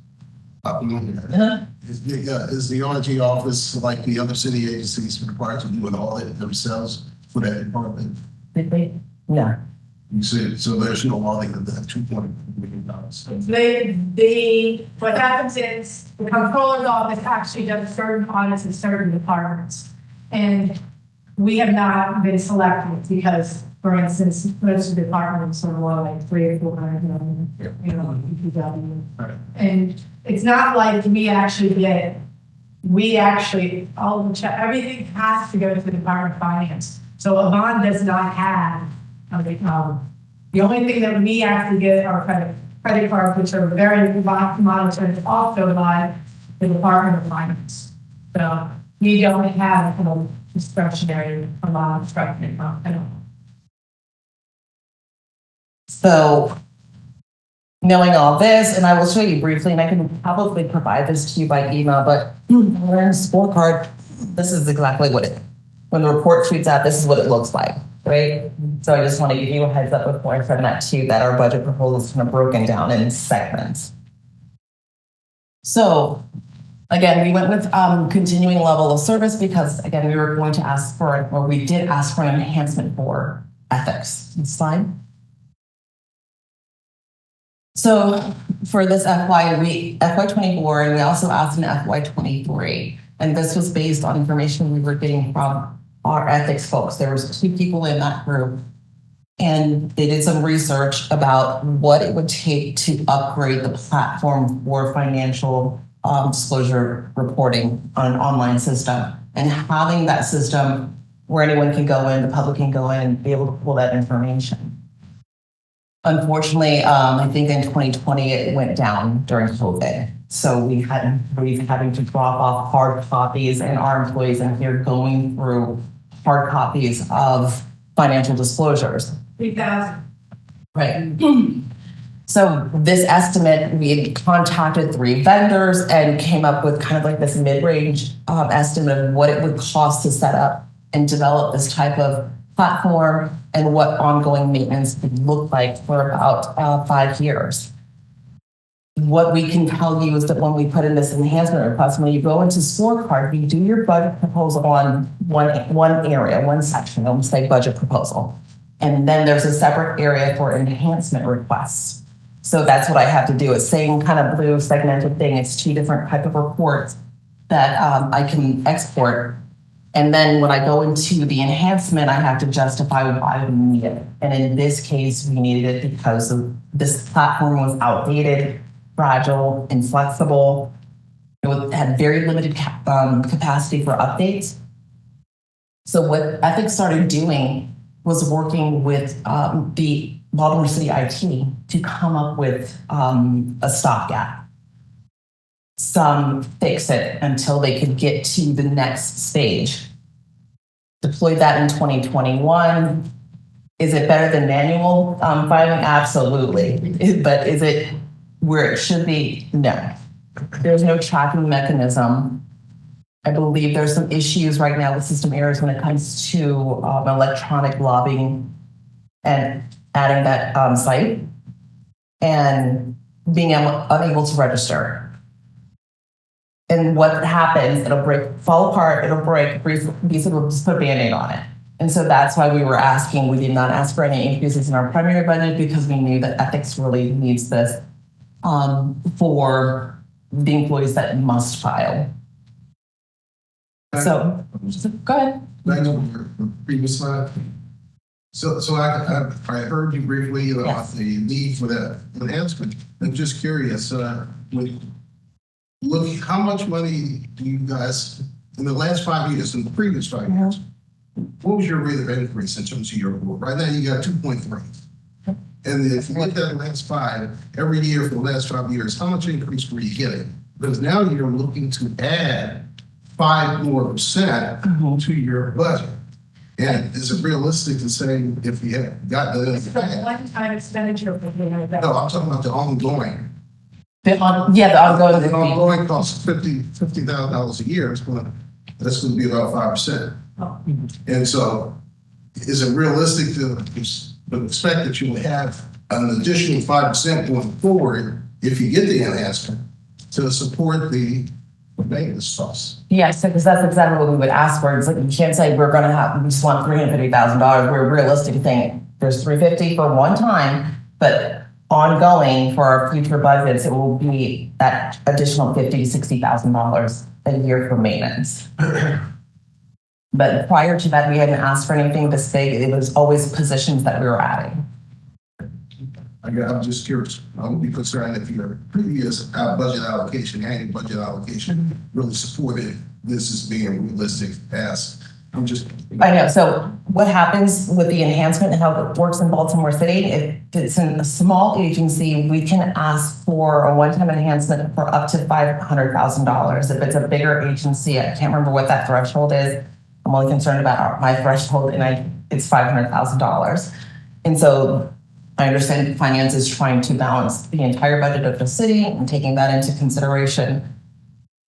the OIG office, like the other city agencies, required to do an audit themselves for that department? No. You see, so there's no audit of that $2.1 million. What happens is the comptroller's office actually does certain audits in certain departments. And we have not been selected because, for instance, most of the departments are more like 300 or 400 million, EPW. Right. And it's not like we actually get it. We actually, everything has to go to the Department of Finance. So Avant does not have, the only thing that we actually get are credit cards, which are very monitored also by the Department of Finance. So we don't have discretionary amount of at all. So knowing all this, and I will show you briefly, and I can probably provide this to you by email, but learn scorecard, this is exactly what when the report shoots out, this is what it looks like, right? So I just want to give you a heads up before I send that to you that our budget proposal is kind of broken down in segments. So again, we went with continuing level of service because, again, we were going to ask for, or we did ask for an enhancement for ethics. Next slide. So for this FY24, and we also asked in FY23, and this was based on information we were getting from our ethics folks. There was 2 people in that group, and they did some research about what it would take to upgrade the platform for financial disclosure reporting on an online system, and having that system where anyone can go in, the public can go in and be able to pull that information. Unfortunately, I think in 2020, it went down during COVID. So we've having to drop off hard copies, and our employees in here going through hard copies of financial disclosures. 3,000. Right. So this estimate, we had contacted 3 vendors and came up with kind of like this mid-range estimate of what it would cost to set up and develop this type of platform and what ongoing maintenance would look like for about 5 years. What we can tell you is that when we put in this enhancement request, when you go into scorecard, you do your budget proposal on one area, one section, don't say budget proposal. And then there's a separate area for enhancement requests. So that's what I have to do. It's same kind of blue segmented thing. It's 2 different type of reports that I can export. And then when I go into the enhancement, I have to justify why we need it. And in this case, we needed it because this platform was outdated, fragile, inflexible. It had very limited capacity for updates. So what Ethics started doing was working with the Baltimore City IT to come up with a stopgap. Some fix it until they could get to the next stage. Deployed that in 2021. Is it better than manual filing? Absolutely. But is it where it should be? No. There's no tracking mechanism. I believe there's some issues right now with system errors when it comes to electronic lobbying and adding that site and being unable to register. And what happens, it'll fall apart, it'll break, we'll just put a Band-Aid on it. And so that's why we were asking, we did not ask for any increases in our primary budget because we knew that Ethics really needs this for the employees that must file. So go ahead. Back to your previous slide. So I heard you briefly about the need for that enhancement. I'm just curious, look, how much money do you guys, in the last 5 years, in the previous 5 years, what was your rate of increase in terms of your award? Right now you got 2.3. And if you look at the last 5, every year for the last 5 years, how much increase were you getting? Because now you're looking to add 5% more to your budget. And is it realistic to say if you had gotten the one-time expenditure? No, I'm talking about the ongoing. The ongoing. The ongoing costs $50,000 a year. That's going to be about 5%. Oh. And so, is it realistic to expect that you will have an additional 5% going forward if you get the enhancement to support the maintenance costs? Yes, because that's exactly what we would ask for. It's like you can't say we just want $350,000. We're realistic to think there's $350 for one time, but ongoing for our future budgets, it will be that additional $50,000 to $60,000 a year for maintenance. But prior to that, we hadn't asked for anything this big. It was always positions that we were adding. I'm just curious. I would be concerned if your previous budget allocation, annual budget allocation, really supported this as being a realistic ask. I know. So what happens with the enhancement and how it works in Baltimore City, if it's in a small agency, we can ask for a one-time enhancement for up to $500,000. If it's a bigger agency, I can't remember what that threshold is. I'm only concerned about my threshold, and it's $500,000. And so I understand finance is trying to balance the entire budget of the city and taking that into consideration,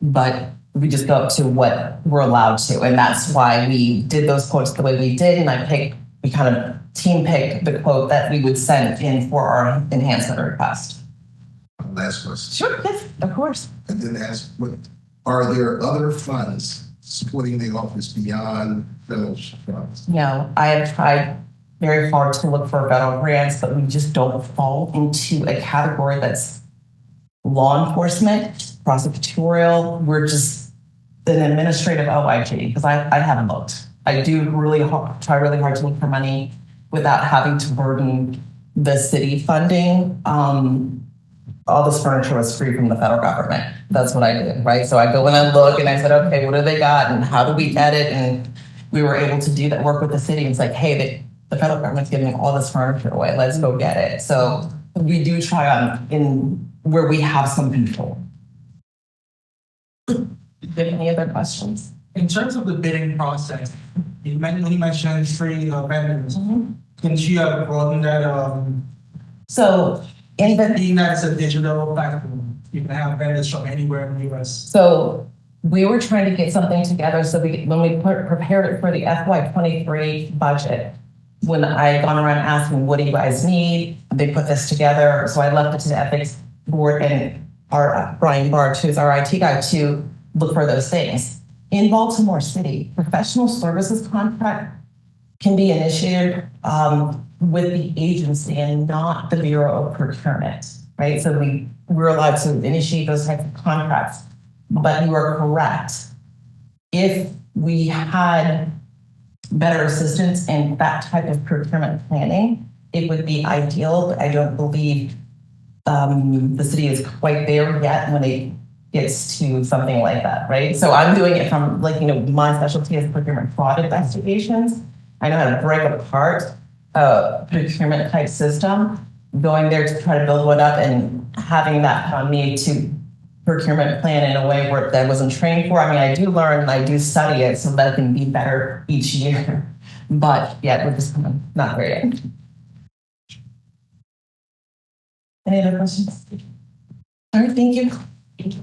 but we just go up to what we're allowed to. And that's why we did those quotes the way we did. And we kind of team picked the quote that we would send in for our enhancement request. Last question. Sure, yes, of course. And then ask, are there other funds supporting the office beyond those funds? No, I have tried very hard to look for federal grants, but we just don't fall into a category that's law enforcement, prosecutorial. We're just an administrative OIG because I haven't looked. I do try really hard to look for money without having to burden the city funding. All this furniture was free from the federal government. That's what I did, right? So I go in and look and I said, okay, what do they got and how do we edit? And we were able to do that work with the city. It's like, hey, the federal government's giving all this furniture away. Let's go get it. So we do try in where we have some control. Any other questions? In terms of the bidding process, you mentioned three vendors. Can you broaden that? So in the Being that it's a digital platform, you can have vendors from anywhere in the US. So we were trying to get something together. So when we prepared it for the FY23 budget, when I had gone around asking, what do you guys need? They put this together. So I left it to the ethics board and our Brian Barge, who's our IT guy, to look for those things. In Baltimore City, professional services contract can be initiated with the agency and not the Bureau of Procurement, right? So we're allowed to initiate those types of contracts. But you are correct. If we had better assistance in that type of procurement planning, it would be ideal. But I don't believe the city is quite there yet when it gets to something like that, right? So I'm doing it from my specialty is procurement fraud investigations. I know how to break apart a procurement type system, going there to try to build one up and having that on me to procurement plan in a way where that I wasn't trained for. I mean, I do learn and I do study it so that it can be better each year. But yeah, we're just not there yet. Any other questions? All right, thank you. Okay.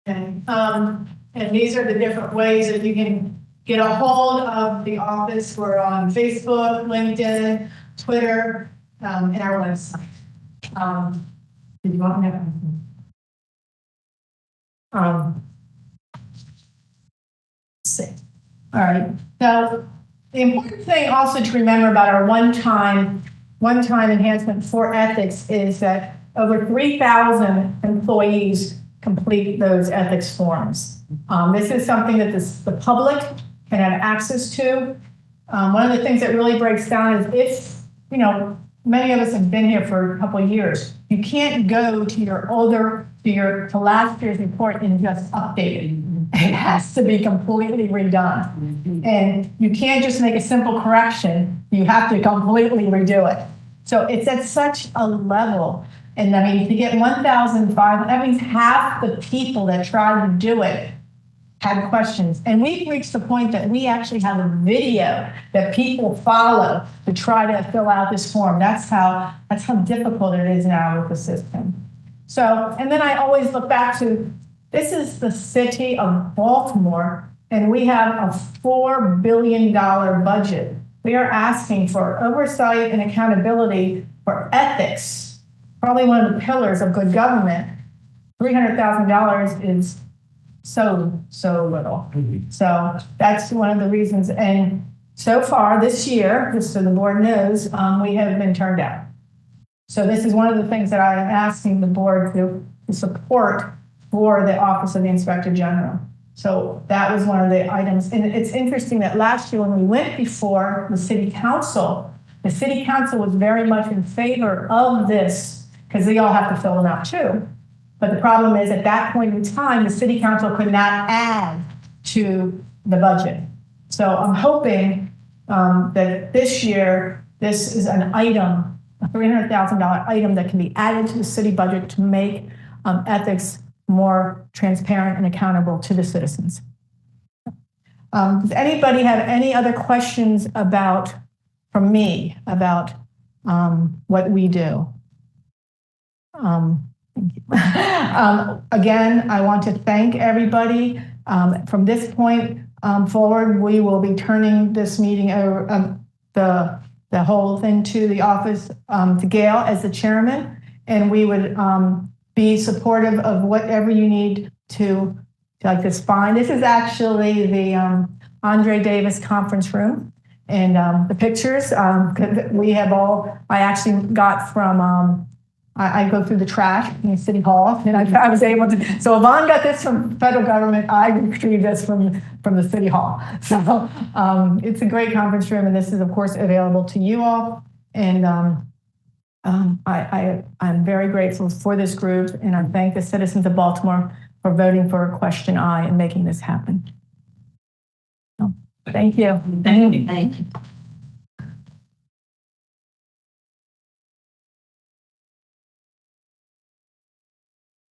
And these are the different ways that you can get a hold of the office. We're on Facebook, LinkedIn, Twitter, and our website. Did you want to know? All right. Now, the important thing also to remember about our one-time enhancement for ethics is that over 3,000 employees complete those ethics forms. This is something that the public can have access to. One of the things that really breaks down is if, many of us have been here for a couple of years, you can't go to last year's report and just update it. It has to be completely redone. And you can't just make a simple correction. You have to completely redo it. So it's at such a level. And I mean, to get 1,500, that means half the people that tried to do it had questions. And we've reached the point that we actually have a video that people follow to try to fill out this form. That's how difficult it is now with the system. So, and then I always look back to, this is the city of Baltimore, and we have a $4 billion budget. We are asking for oversight and accountability for ethics, probably one of the pillars of good government. $300,000 is so little. So that's one of the reasons. And so far this year, just so the board knows, we have been turned down. So this is one of the things that I am asking the board to support for the Office of the Inspector General. So that was one of the items. And it's interesting that last year when we went before the city council was very much in favor of this because they all have to fill it out too. But the problem is at that point in time, the city council could not add to the budget. So I'm hoping that this year, this is an item, a $300,000 item that can be added to the city budget to make ethics more transparent and accountable to the citizens. Does anybody have any other questions from me about what we do? Thank you. Again, I want to thank everybody. From this point forward, we will be turning this meeting over, the whole thing to the office, to Gail as the chairman, and we would be supportive of whatever you need to like this find. This is actually the Andre Davis conference room, and the pictures we have all, I actually got from, I go through the trash in City Hall, and I was able to, so Yvonne got this from federal government, I retrieved this from the City Hall. So it's a great conference room, and this is of course available to you all. And I'm very grateful for this group, and I thank the citizens of Baltimore for voting for question I and making this happen. So, thank you. Thank you.